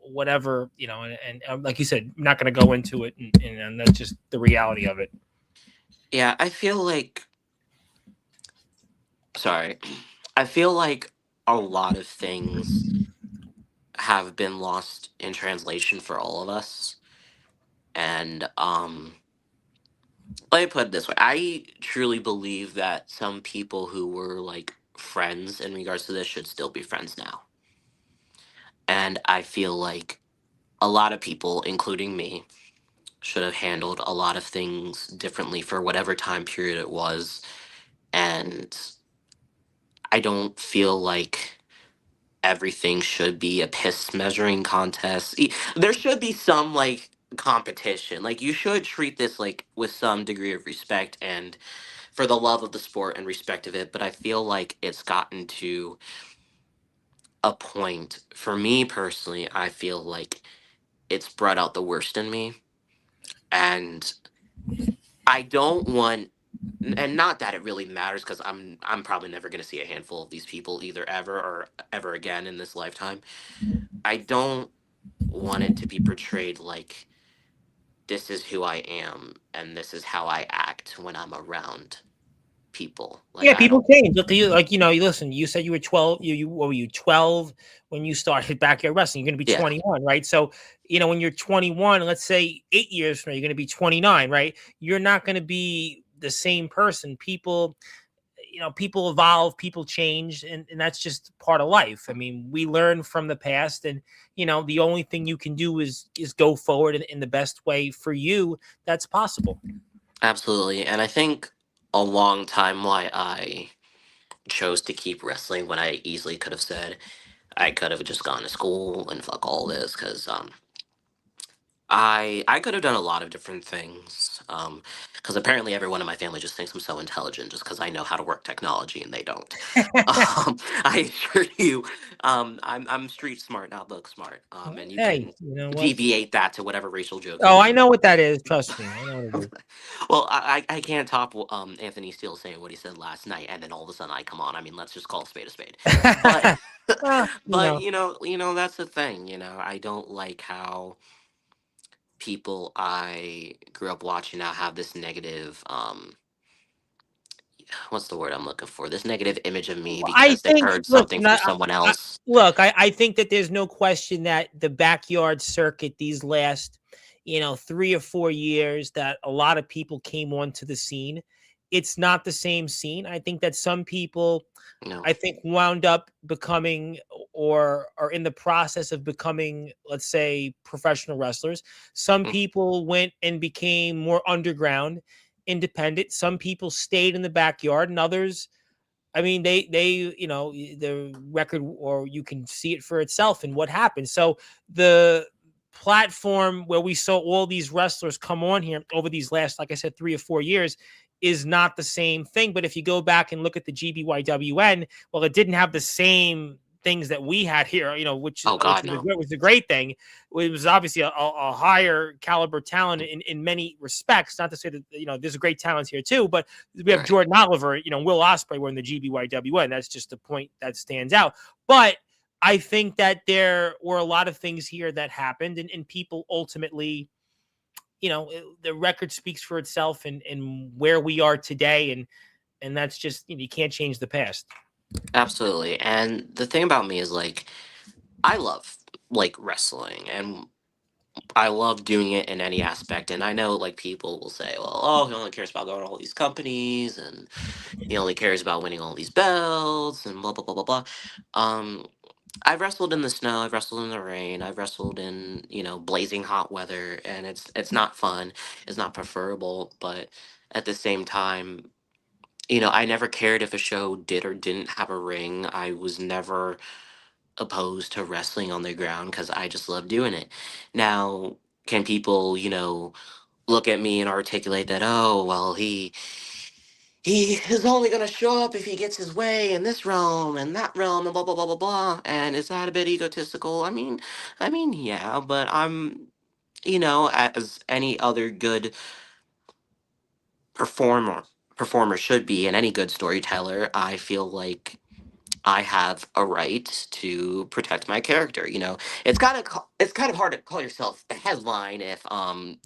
whatever, and like you said, I'm not going to go into it, and that's just the reality of it. yeah, sorry, I feel like a lot of things have been lost in translation for all of us. And let me put it this way. I truly believe that some people who were like friends in regards to this should still be friends now. And I feel like a lot of people, including me, should have handled a lot of things differently for whatever time period it was. And I don't feel like everything should be a piss measuring contest. There should be some like competition. Like you should treat this like with some degree of respect and for the love of the sport and respect of it, but I feel like it's gotten to a point, for me personally, I feel like it's brought out the worst in me. And I don't want, and not that it really matters, because I'm probably never going to see a handful of these people either, ever or ever again in this lifetime. I don't want it to be portrayed like this is who I am and this is how I act when I'm around people. Like, Yeah, I people don't. change. Look, you listen. You said you were 12. What were you 12 when you started backyard wrestling? You're going to be Yeah, 21, right? So, when you're 21, let's say 8 years from now, you're going to be 29, right? You're not going to be the same person. People evolve, people change, and that's just part of life. I mean, we learn from the past, and the only thing you can do is go forward in the best way for you that's possible. absolutely. And I think a long time why I chose to keep wrestling when I easily could have said I could have just gone to school and fuck all this, because I could have done a lot of different things. Because apparently everyone in my family just thinks I'm so intelligent just because I know how to work technology and they don't. I assure you, I'm street smart, not book smart. And you Hey, can you know what? deviate that to whatever racial joke you Oh, I want. know what that is. Trust me, I know what it is. Well, I can't top Anthony Steele saying what he said last night, and then all of a sudden I come on. I mean, let's just call a spade a spade. But Well, but that's the thing. I don't like how people I grew up watching now have this negative what's the word I'm looking for? This negative image of me I because they think. heard something Listen, from someone else. look. I think that there's no question that the backyard circuit these last, 3 or 4 years, that a lot of people came onto the scene. It's not the same scene. I think that some people, No. I think, wound up becoming or are in the process of becoming, let's say, professional wrestlers. Some Mm, people went and became more underground, independent. Some people stayed in the backyard, and others, I mean, the record, or you can see it for itself and what happened. So the platform where we saw all these wrestlers come on here over these last, like I said, 3 or 4 years is not the same thing. But if you go back and look at the GBYWN, well, it didn't have the same things that we had here, which oh which God, was a no. great, was a great thing. It was obviously a higher caliber talent in many respects. Not to say that there's a great talent here too, but we have Right. Jordan Oliver, Will Ospreay were in the GBYWN. That's just the point that stands out. But I think that there were a lot of things here that happened, and people ultimately, the record speaks for itself, and where we are today, and that's just, you can't change the past. Absolutely. And the thing about me is, like, I love, like, wrestling, and I love doing it in any aspect. And I know, like, people will say, well, oh, he only cares about going to all these companies, and he only cares about winning all these belts, and blah blah blah blah blah. Um, I've wrestled in the snow, I've wrestled in the rain, I've wrestled in, blazing hot weather, and it's not fun, it's not preferable, but at the same time, I never cared if a show did or didn't have a ring. I was never opposed to wrestling on the ground because I just love doing it. Now, can people, look at me and articulate that, oh, well, he is only going to show up if he gets his way in this realm and that realm and blah blah blah blah blah. And is that a bit egotistical? I mean, yeah, but I'm, as any other good performer performer should be, and any good storyteller, I feel like I have a right to protect my character. It's kind of hard to call yourself a headline if Well,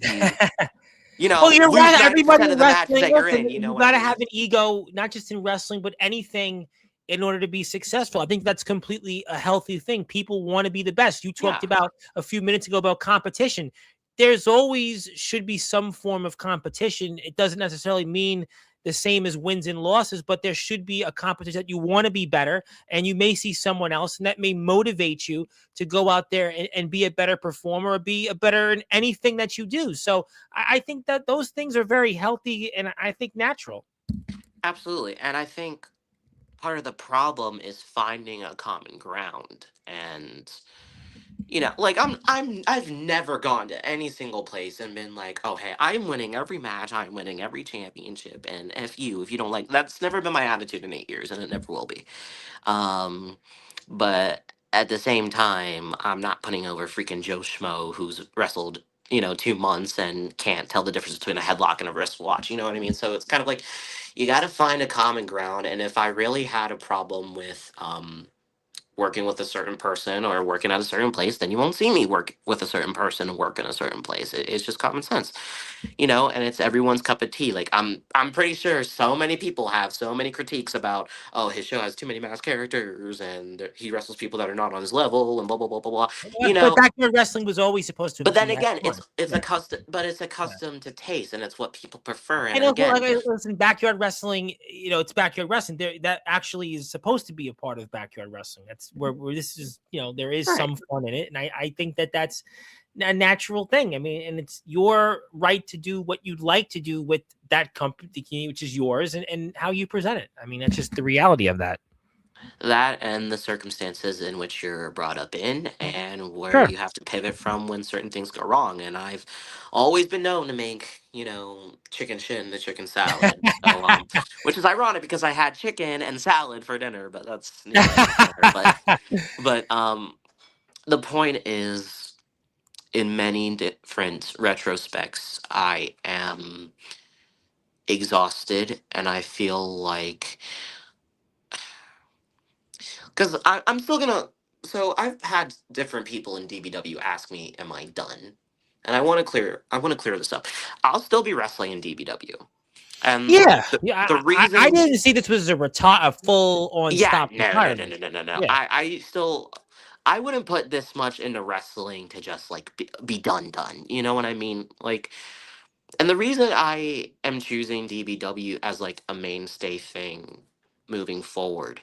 you're lose right. 90% Everybody of in the matches wrestling, that you're listen, in. You know you what I got to mean? have an ego, not just in wrestling, but anything, in order to be successful. I think that's completely a healthy thing. People want to be the best. You talked Yeah, about a few minutes ago about competition. There's always should be some form of competition. It doesn't necessarily mean the same as wins and losses, but there should be a competition that you want to be better, and you may see someone else, and that may motivate you to go out there and be a better performer, or be a better in anything that you do. So I think that those things are very healthy, and I think natural. absolutely. And I think part of the problem is finding a common ground. And like I've never gone to any single place and been like, oh hey, I'm winning every match, I'm winning every championship, and if you don't like, that's never been my attitude in 8 years, and it never will be. Um, but at the same time, I'm not putting over freaking Joe Schmo who's wrestled, 2 months and can't tell the difference between a headlock and a wristwatch. You know what I mean? So it's kind of like you got to find a common ground. And if I really had a problem with working with a certain person or working at a certain place, then you won't see me work with a certain person and work in a certain place. It's just common sense, and it's everyone's cup of tea. Like I'm pretty sure so many people have so many critiques about, oh, his show has too many mass characters and he wrestles people that are not on his level and blah blah blah blah blah. You But know, backyard wrestling was always supposed to but then be have again, fun. it's Yeah. a custom, but it's a Yeah. custom to taste, and it's what people prefer. And And also, like, again, listen, backyard wrestling, it's backyard wrestling. There, that actually is supposed to be a part of backyard wrestling. That's where this is, there is right, some fun in it, and I think that's a natural thing. I mean, and it's your right to do what you'd like to do with that company, which is yours, and how you present it. I mean, that's just the reality of that. that and the circumstances in which you're brought up in and where Sure. you have to pivot from when certain things go wrong. And I've always been known to make, chicken shit into chicken salad. So which is ironic because I had chicken and salad for dinner, but that's neither here nor there. But the point is, in many different retrospects, I am exhausted and I feel like, because I'm still gonna. So I've had different people in DBW ask me, "Am I done?" And I want to clear this up. I'll still be wrestling in DBW, and Yeah, the yeah. the I reason, didn't see this was a full on yeah, stop no, no, no, retirement. no, no, no, no. Yeah. I still, I wouldn't put this much into wrestling to just like be done, done. You know what I mean? Like, and the reason I am choosing DBW as like a mainstay thing moving forward,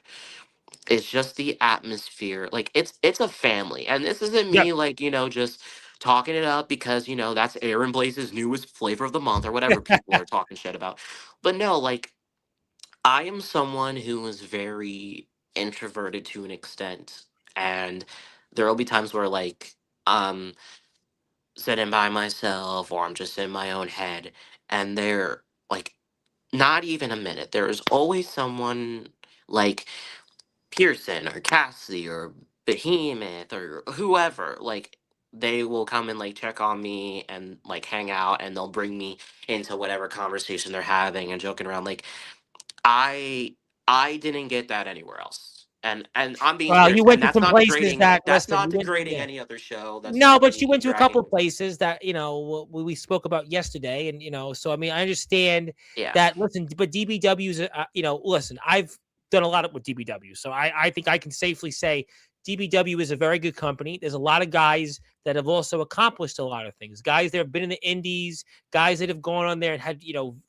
it's just the atmosphere. Like it's a family. And this isn't Yep. me like, just talking it up because, that's Aaron Blaze's newest flavor of the month or whatever people are talking shit about. But no, like I am someone who is very introverted to an extent. And there will be times where like I'm sitting by myself or I'm just in my own head and they're like not even a minute. There is always someone like Pearson or Cassidy or Behemoth or whoever, like they will come and like check on me and like hang out and they'll bring me into whatever conversation they're having and joking around. Like I I didn't get that anywhere else. And I'm being Well, serious. you And went to some places that that's listen. not You went, degrading yeah. any other show. That's No, not but you me went to a couple dragging. places that we spoke about yesterday, and so I mean, I understand Yeah. that. Listen, but DBW's, listen, I've done a lot with DBW, so I think I can safely say DBW is a very good company. There's a lot of guys that have also accomplished a lot of things. Guys that have been in the indies, guys that have gone on there and had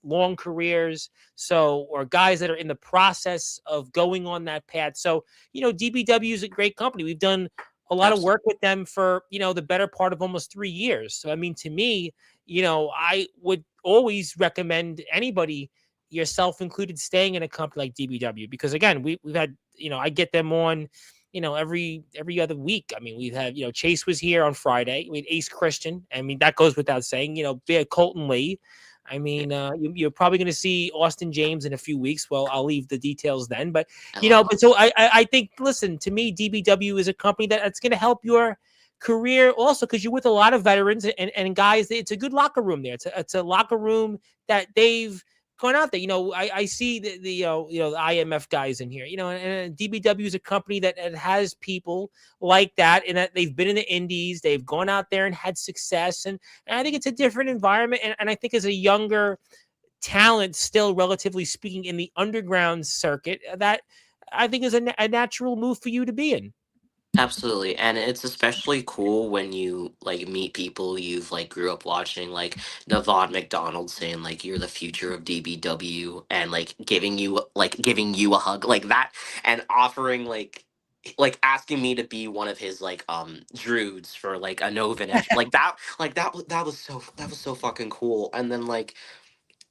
long careers. So, or guys that are in the process of going on that path. So, DBW is a great company. We've done a lot of Absolutely. work with them for the better part of almost 3 years. So I mean, to me, I would always recommend anybody, yourself included, staying in a company like DBW because again, we've had I get them on every other week. I mean, we've had Chase was here on Friday. We had Ace Christian. I mean, that goes without saying. Colton Lee. I Yeah. mean, you're probably going to see Austin James in a few weeks. Well, I'll leave the details then. But I love but so Austin. I think, listen, to me, DBW is a company that's going to help your career also because you're with a lot of veterans and guys. It's a good locker room there. It's a locker room that they've gone out there. I see the IMF guys in here. And DBW is a company that has people like that, and that they've been in the indies. They've gone out there and had success, and I think it's a different environment. And I think as a younger talent, still relatively speaking, in the underground circuit, that I think is a natural move for you to be in. Absolutely. And it's especially cool when you like meet people you've like grew up watching, like Navon McDonald saying like you're the future of DBW and like giving you a hug like that and offering like asking me to be one of his like druids for like a Novin entry. That was so fucking cool. And then like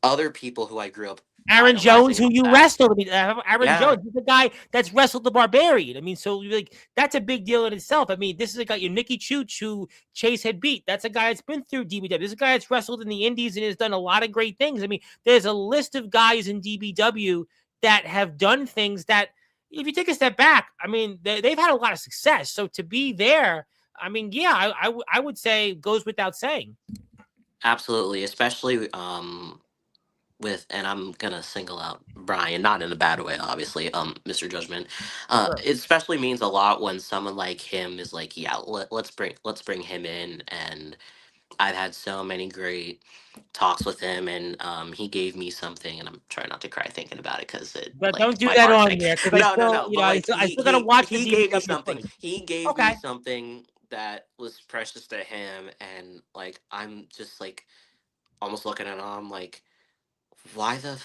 other people who I grew up Aaron Jones, who idolizing you that. wrestled. I mean, Aaron Yeah, Jones is the guy that's wrestled the Barbarian. I mean, so like that's a big deal in itself. I mean, this is a guy, you Nikki Chooch, who Chase had beat. That's a guy that's been through DBW. This is a guy that's wrestled in the Indies and has done a lot of great things. I mean, there's a list of guys in DBW that have done things that, if you take a step back, I mean, they've had a lot of success. So to be there, I mean, yeah, I would say goes without saying. absolutely. Especially with, and I'm gonna single out Brian, not in a bad way, obviously, Mr. Judgment. Sure. It especially means a lot when someone like him is like, yeah, let's bring him in. And I've had so many great talks with him, and he gave me something, and I'm trying not to cry thinking about it because it, But don't like, do my that heart on sank. here because I No, no, still, no. you know, But like I he still got to he watch the he gave me DBW something. footage. He gave me Okay. something that was precious to him, and like I'm just like almost looking at him like, why the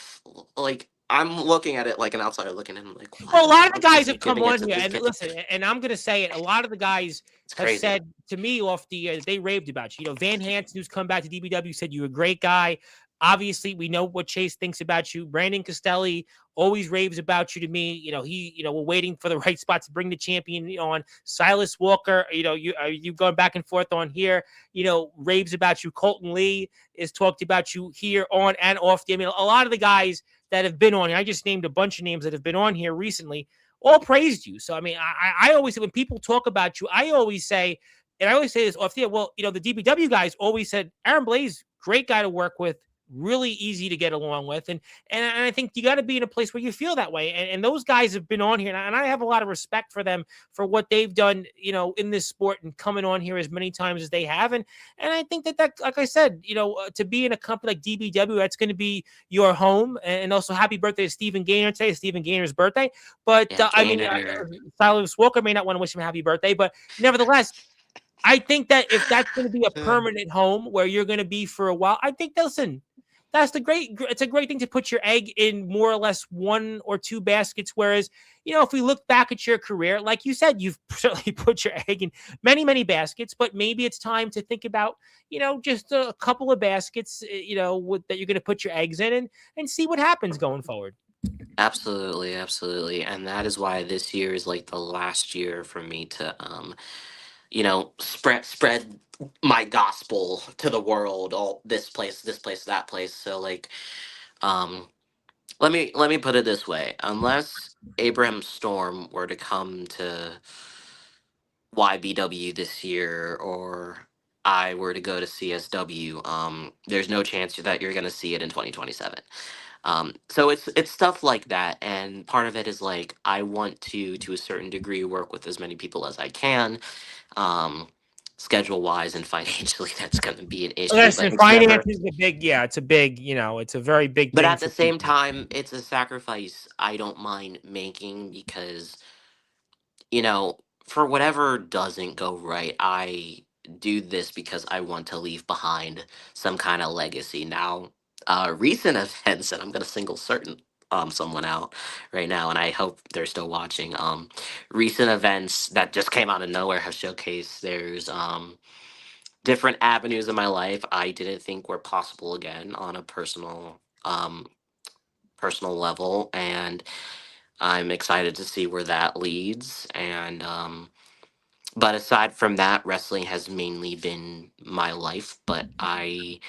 like I'm looking at it like an outsider looking in, like, why Well, a the lot of the fuck is guys he have come giving it on to here, this and kid? listen, and I'm going to say it. A lot of the guys It's have crazy. said to me off the that they raved about you. You know, Van Hansen, who's come back to DBW, said you're a great guy. Obviously, we know what Chase thinks about you. Brandon Costelli always raves about you to me. You know, we're waiting for the right spot to bring the champion on. Silas Walker, you going back and forth on here. You know, raves about you. Colton Lee is talked about you here on and off the. I mean, a lot of the guys that have been on here. I just named a bunch of names that have been on here recently. All praised you. So I mean, I always say when people talk about you, I always say, and I always say this off the air. Well, you know, the DBW guys always said Aaron Blaze, great guy to work with, really easy to get along with, and I think you got to be in a place where you feel that way. And those guys have been on here, and I have a lot of respect for them for what they've done, you know, in this sport and coming on here as many times as they have. And I think that like I said, you know, to be in a company like DBW, that's going to be your home. And also, happy birthday to Stephen Gaynor today. It's Stephen Gaynor's birthday. But Yeah, I mean, Gainer. Silas Walker may not want to wish him a happy birthday, but nevertheless, I think that if that's going to be a permanent home where you're going to be for a while, I think, listen, it's a great thing to put your egg in more or less one or two baskets. Whereas, you know, if we look back at your career, like you said, you've certainly put your egg in many, many baskets, but maybe it's time to think about, you know, just a couple of baskets, you know, that you're going to put your eggs in and see what happens going forward. Absolutely, absolutely. And that is why this year is like the last year for me to spread my gospel to the world, all this place, that place. So like, um let me put it this way. Unless Abraham Storm were to come to YBW this year, or I were to go to CSW, there's no chance that you're gonna see it in 2027. So it's stuff like that, and part of it is like I want to a certain degree work with as many people as I can. Um, Schedule wise and financially, that's going to be an issue, but Listen, it's finance never. is a big, yeah, it's a big, you know, it's a very big But thing at the for same people. time, it's a sacrifice I don't mind making because, for whatever doesn't go right, I do this because I want to leave behind some kind of legacy. Now, recent events, and I'm going to single certain someone out right now, and I hope they're still watching. Recent events that just came out of nowhere have showcased there's different avenues in my life I didn't think were possible again on a personal level, and I'm excited to see where that leads. And but aside from that, wrestling has mainly been my life, but I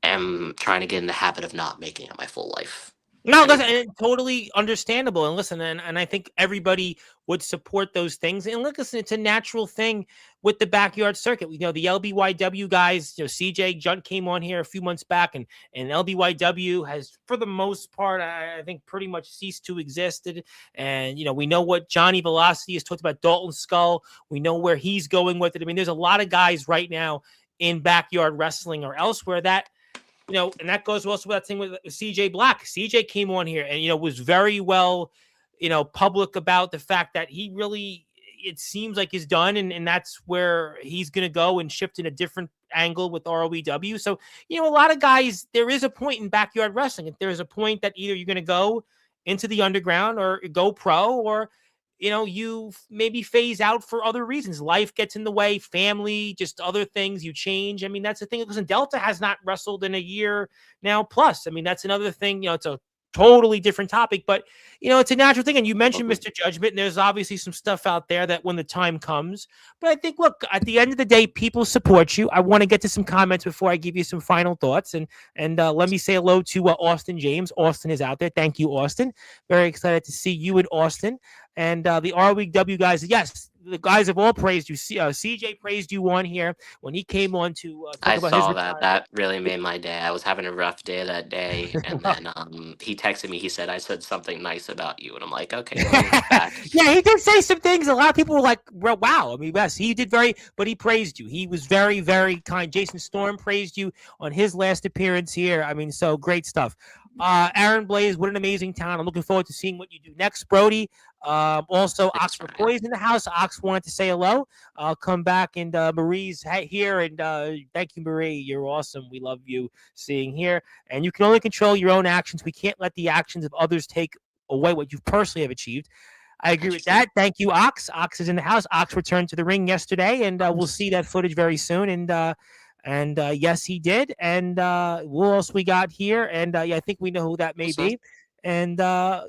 am trying to get in the habit of not making it my full life No, listen, anymore. and totally understandable. And listen, and I think everybody would support those things. And look, listen, it's a natural thing with the backyard circuit. You know, the LBYW guys, you know, CJ Junt came on here a few months back, and LBYW has, for the most part, I think pretty much ceased to exist. And, you know, we know what Johnny Velocity has talked about Dalton Skull. We know where he's going with it. I mean, there's a lot of guys right now in backyard wrestling or elsewhere that, you know, and that goes also with that thing with CJ Black. CJ came on here and, you know, was very well, you know, public about the fact that he really, it seems like is done. And that's where he's going to go and shift in a different angle with ROEW. So, you know, a lot of guys, there is a point in backyard wrestling. If there's a point that either you're going to go into the underground or go pro, or, you know, you maybe phase out for other reasons. Life gets in the way, family, just other things. You change. I mean, that's the thing. Listen, Delta has not wrestled in a year now plus. I mean, that's another thing. You know, it's a totally different topic. But it's a natural thing. And you mentioned Mhm. Mr. Judgment, and there's obviously some stuff out there that when the time comes. But I think, look, at the end of the day, people support you. I want to get to some comments before I give you some final thoughts. And let me say hello to Austin James. Austin is out there. Thank you, Austin. Very excited to see you in Austin. And the R Week W guys, yes, the guys have all praised you. CJ praised you on here when he came on to talk I about his saw that. retirement. That really made my day. I was having a rough day that day, and then he texted me. He said I said something nice about you, and I'm like, okay, let me look back. Yeah, he did say some things. A lot of people were like, well, wow. I mean, yes, he did but he praised you. He was very, very kind. Jason Storm praised you on his last appearance here. I mean, so great stuff. Aaron Blaze, what an amazing talent. I'm looking forward to seeing what you do next, Brody. Also, Thanks, Ox Ryan. McCoy is in the house. Ox wanted to say hello. I'll come back, and Marie's here. And thank you, Marie. You're awesome. We love you seeing here. And you can only control your own actions. We can't let the actions of others take away what you personally have achieved. I agree with Interesting. that. Thank you, Ox. Ox is in the house. Ox returned to the ring yesterday, and we'll see that footage very soon. And yes, he did. And who else we got here? And yeah, I think we know who that may Also, be. And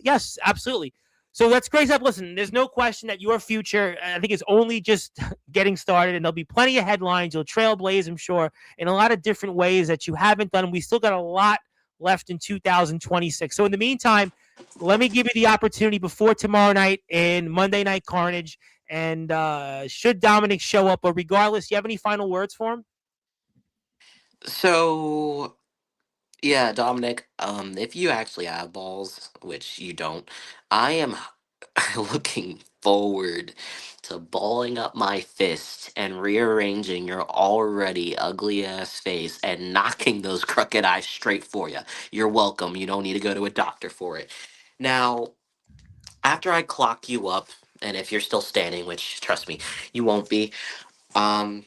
yes, absolutely. So that's great stuff. Listen, there's no question that your future, I think, is only just getting started, and there'll be plenty of headlines. You'll trailblaze, I'm sure, in a lot of different ways that you haven't done. We still got a lot left in 2026. So in the meantime, let me give you the opportunity before tomorrow night in Monday Night Carnage. And should Dominic show up, but regardless, you have any final words for him? so yeah, Dominic. If you actually have balls, which you don't, I am looking forward to balling up my fist and rearranging your already ugly ass face and knocking those crooked eyes straight for you. You're welcome. You don't need to go to a doctor for it. Now, after I clock you up, and if you're still standing, which trust me, you won't be, um,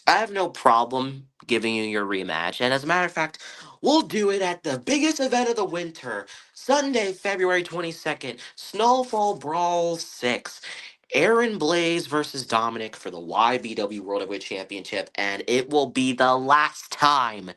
I have no problem giving you your rematch. And as a matter of fact, we'll do it at the biggest event of the winter, Sunday, February 22nd, Snowfall Brawl 6. Aaron Blaze versus Dominic for the YBW World Heavyweight Championship, and it will be the last time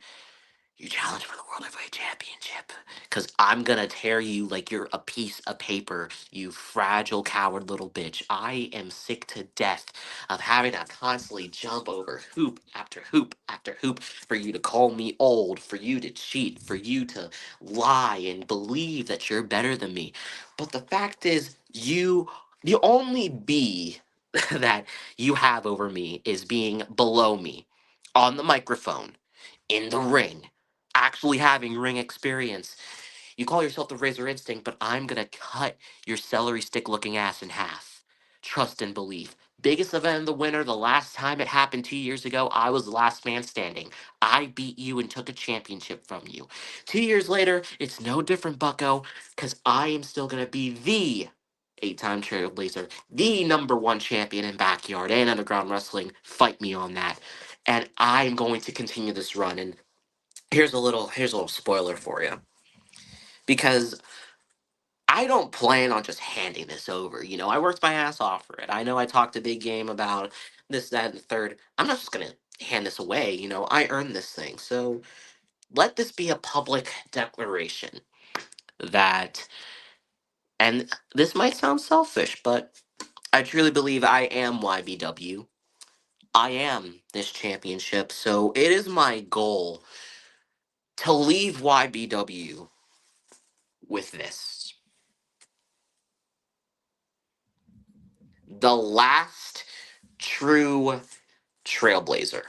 you challenge for the World Heavyweight Championship. Because I'm going to tear you like you're a piece of paper, you fragile, coward little bitch. I am sick to death of having to constantly jump over hoop after hoop after hoop for you to call me old, for you to cheat, for you to lie and believe that you're better than me. But the fact is, the only B that you have over me is being below me on the microphone, in the ring, actually having ring experience. You call yourself the Razor Instinct, but I'm gonna cut your celery stick looking ass in half. Trust and believe. Biggest event in the winter, the last time it happened 2 years ago, I was the last man standing. I beat you and took a championship from you. 2 years later, it's no different, bucko, because I am still gonna be the 8-time trailblazer, the number one champion in backyard and underground wrestling. Fight me on that. And I'm going to continue this run. And here's a little spoiler for you, because I don't plan on just handing this over. I worked my ass off for it. I know I talked a big game about this, that, and the third. I'm not just gonna hand this away. I earned this thing. So let this be a public declaration that, and this might sound selfish, but I truly believe I am YBW. I am this championship. So it is my goal to leave YBW with this: the last true trailblazer.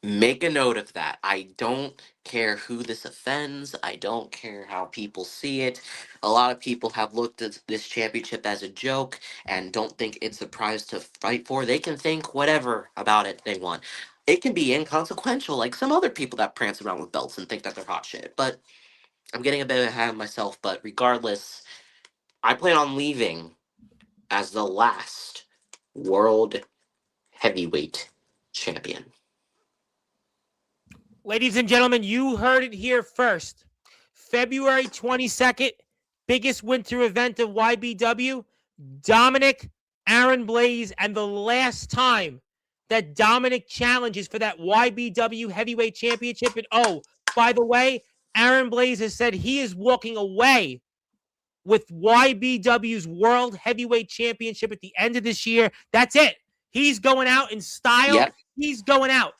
Make a note of that. I don't care who this offends. I don't care how people see it. A lot of people have looked at this championship as a joke and don't think it's a prize to fight for. They can think whatever about it they want. It can be inconsequential, like some other people that prance around with belts and think that they're hot shit. But I'm getting a bit ahead of myself. But regardless, I plan on leaving as the last world heavyweight champion. Ladies and gentlemen, you heard it here first. February 22nd, biggest winter event of YBW. Dominic, Aaron Blaze, and the last time that Dominic challenges for that YBW Heavyweight Championship. And oh, by the way, Aaron Blaze has said he is walking away with YBW's World Heavyweight Championship at the end of this year. That's it. He's going out in style. Yep. He's going out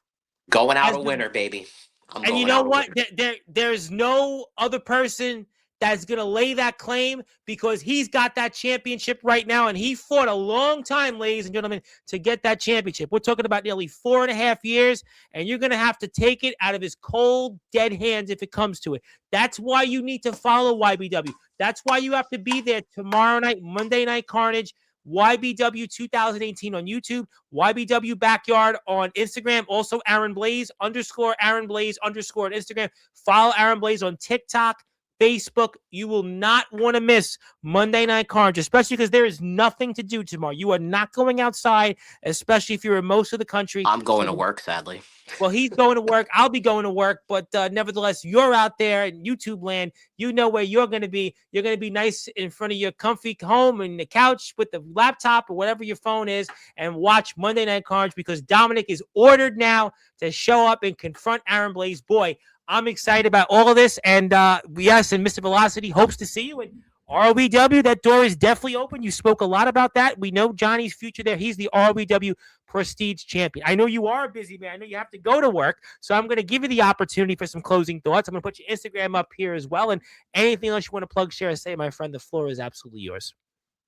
Going out as a the winner, baby. I'm and you going know out a what? winner. There's no other person that's going to lay that claim because he's got that championship right now. And he fought a long time, ladies and gentlemen, to get that championship. We're talking about nearly 4.5 years. And you're going to have to take it out of his cold, dead hands if it comes to it. That's why you need to follow YBW. That's why you have to be there tomorrow night, Monday Night Carnage. YBW 2018 on YouTube, YBW Backyard on Instagram, also Aaron Blaze _Aaron Blaze _ on Instagram. Follow Aaron Blaze on TikTok, Facebook. You will not want to miss Monday Night Carnage, especially because there is nothing to do tomorrow. You are not going outside, especially if you're in most of the country. I'm going to So work, sadly. well, he's going to work. I'll be going to work. But nevertheless, you're out there in YouTube land. You know where you're going to be. You're going to be nice in front of your comfy home and the couch with the laptop or whatever your phone is and watch Monday Night Carnage because Dominic is ordered now to show up and confront Aaron Blaze. Boy, I'm excited about all of this. And yes, and Mr. Velocity hopes to see you. And ROBW, that door is definitely open. You spoke a lot about that. We know Johnny's future there. He's the ROBW Prestige Champion. I know you are a busy man. I know you have to go to work. So I'm going to give you the opportunity for some closing thoughts. I'm going to put your Instagram up here as well. And anything else you want to plug, share, or say, my friend, the floor is absolutely yours.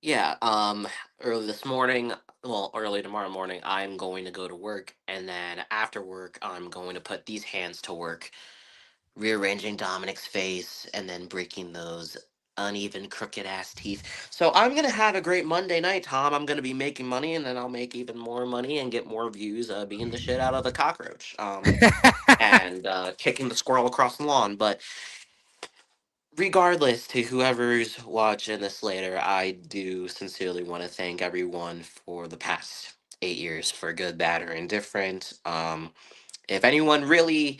Yeah, early this morning, well, early tomorrow morning, I'm going to go to work, and then after work, I'm going to put these hands to work, rearranging Dominic's face, and then breaking those uneven, crooked ass teeth. So I'm gonna have a great Monday night, Tom. I'm gonna be making money, and then I'll make even more money and get more views, being the shit out of the cockroach, and kicking the squirrel across the lawn. But regardless to whoever's watching this later, I do sincerely want to thank everyone for the past 8 years, for good, bad, or indifferent. If anyone really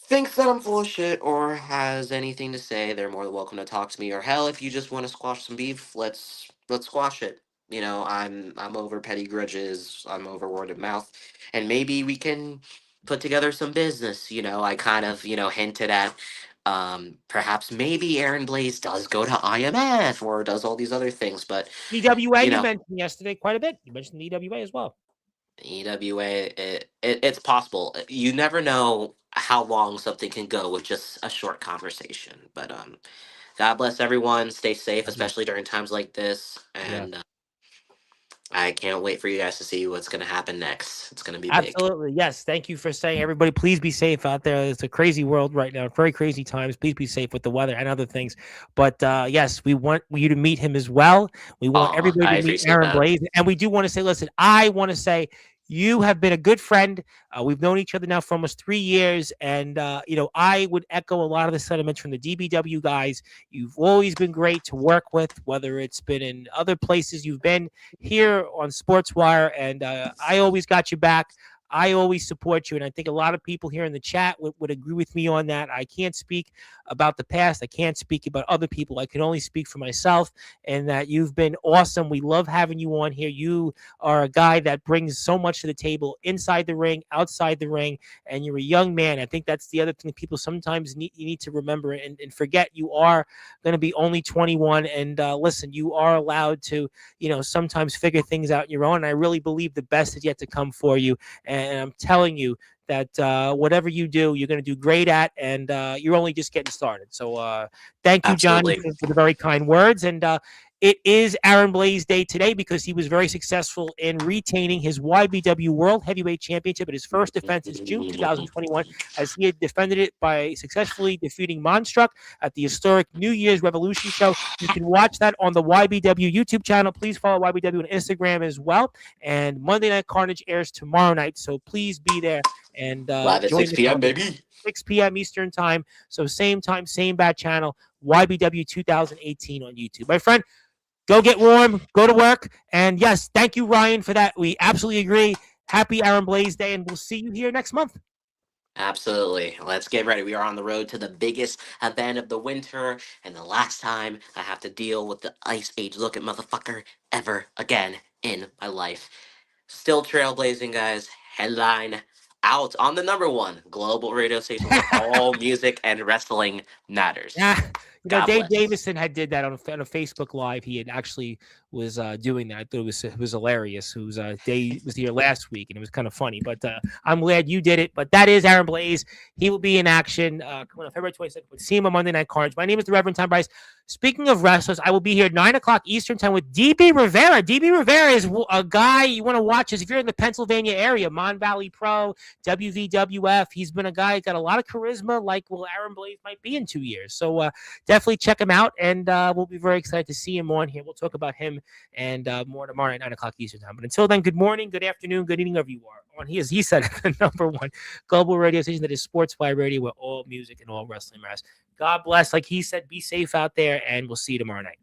thinks that I'm full of shit or has anything to say, they're more than welcome to talk to me. Or hell, if you just want to squash some beef, let's squash it. You know, I'm over petty grudges. I'm over word of mouth, and maybe we can put together some business. You know, I kind of hinted at perhaps maybe Aaron Blaze does go to IMF or does all these other things, but EWA, you you know, mentioned yesterday quite a bit. You mentioned the EWA as well. EWA, it's possible. You never know how long something can go with just a short conversation. But God bless everyone. Stay safe, God bless. especially during times like this. Yeah. And I can't wait for you guys to see what's gonna happen next. It's gonna be big. Absolutely. Yes. Thank you for saying, everybody, please be safe out there. It's a crazy world right now, very crazy times. Please be safe with the weather and other things. But yes, we want you to meet him as well. We want Aw, everybody I to meet appreciate Aaron that. Blaze. And we do want to say, listen, I want to say, you have been a good friend. We've known each other now for almost 3 years. And, I would echo a lot of the sentiments from the DBW guys. You've always been great to work with, whether it's been in other places you've been here on Sportswire. And I always got you back. I always support you. And I think a lot of people here in the chat would agree with me on that. I can't speak about the past. I can't speak about other people. I can only speak for myself, and that you've been awesome. We love having you on here. You are a guy that brings so much to the table inside the ring, outside the ring, and you're a young man. I think that's the other thing people sometimes you need to remember and forget. You are going to be only 21. And listen, you are allowed to, sometimes figure things out on your own. And I really believe the best is yet to come for you. And I'm telling you that whatever you do, you're going to do great at, and you're only just getting started. So thank you, Johnny, Absolutely. for the very kind words. And it is Aaron Blaze Day today because he was very successful in retaining his YBW World Heavyweight Championship at his first defense since June 2021, as he had defended it by successfully defeating Monstruck at the historic New Year's Revolution show. You can watch that on the YBW YouTube channel. Please follow YBW on Instagram as well. And Monday Night Carnage airs tomorrow night, so please be there and Live at join 6 the p.m., conversation. baby. 6 p.m. Eastern time. So same time, same bad channel, YBW 2018 on YouTube. My friend, go get warm, go to work. And yes, thank you, Ryan, for that. We absolutely agree. Happy Aaron Blaze Day, and we'll see you here next month. Absolutely. Let's get ready. We are on the road to the biggest event of the winter, and the last time I have to deal with the Ice Age looking motherfucker ever again in my life. Still trailblazing, guys. Headline out on the number one global radio station where all music and wrestling matters. Yeah, God Dave bless. Davison had did that on a Facebook Live. He had actually was doing that. I thought it was hilarious. Who's Dave was here last week, and it was kind of funny. But I'm glad you did it. But that is Aaron Blaze. He will be in action coming on February 22nd. We'll see him on Monday Night Cards. My name is the Reverend Tom Bryce. Speaking of wrestlers, I will be here at 9 o'clock Eastern Time with DB Rivera. DB Rivera is a guy you want to watch if you're in the Pennsylvania area. Mon Valley Pro, WVWF. He's been a guy who's got a lot of charisma, like Aaron Blaze might be in 2 years. So definitely check him out, and we'll be very excited to see him on here. We'll talk about him and more tomorrow at 9 o'clock Eastern Time. But until then, good morning, good afternoon, good evening, wherever you are. On he said the number one global radio station that is Sportzwire Radio, where all music and all wrestling matters. God bless. Like he said, be safe out there, and we'll see you tomorrow night.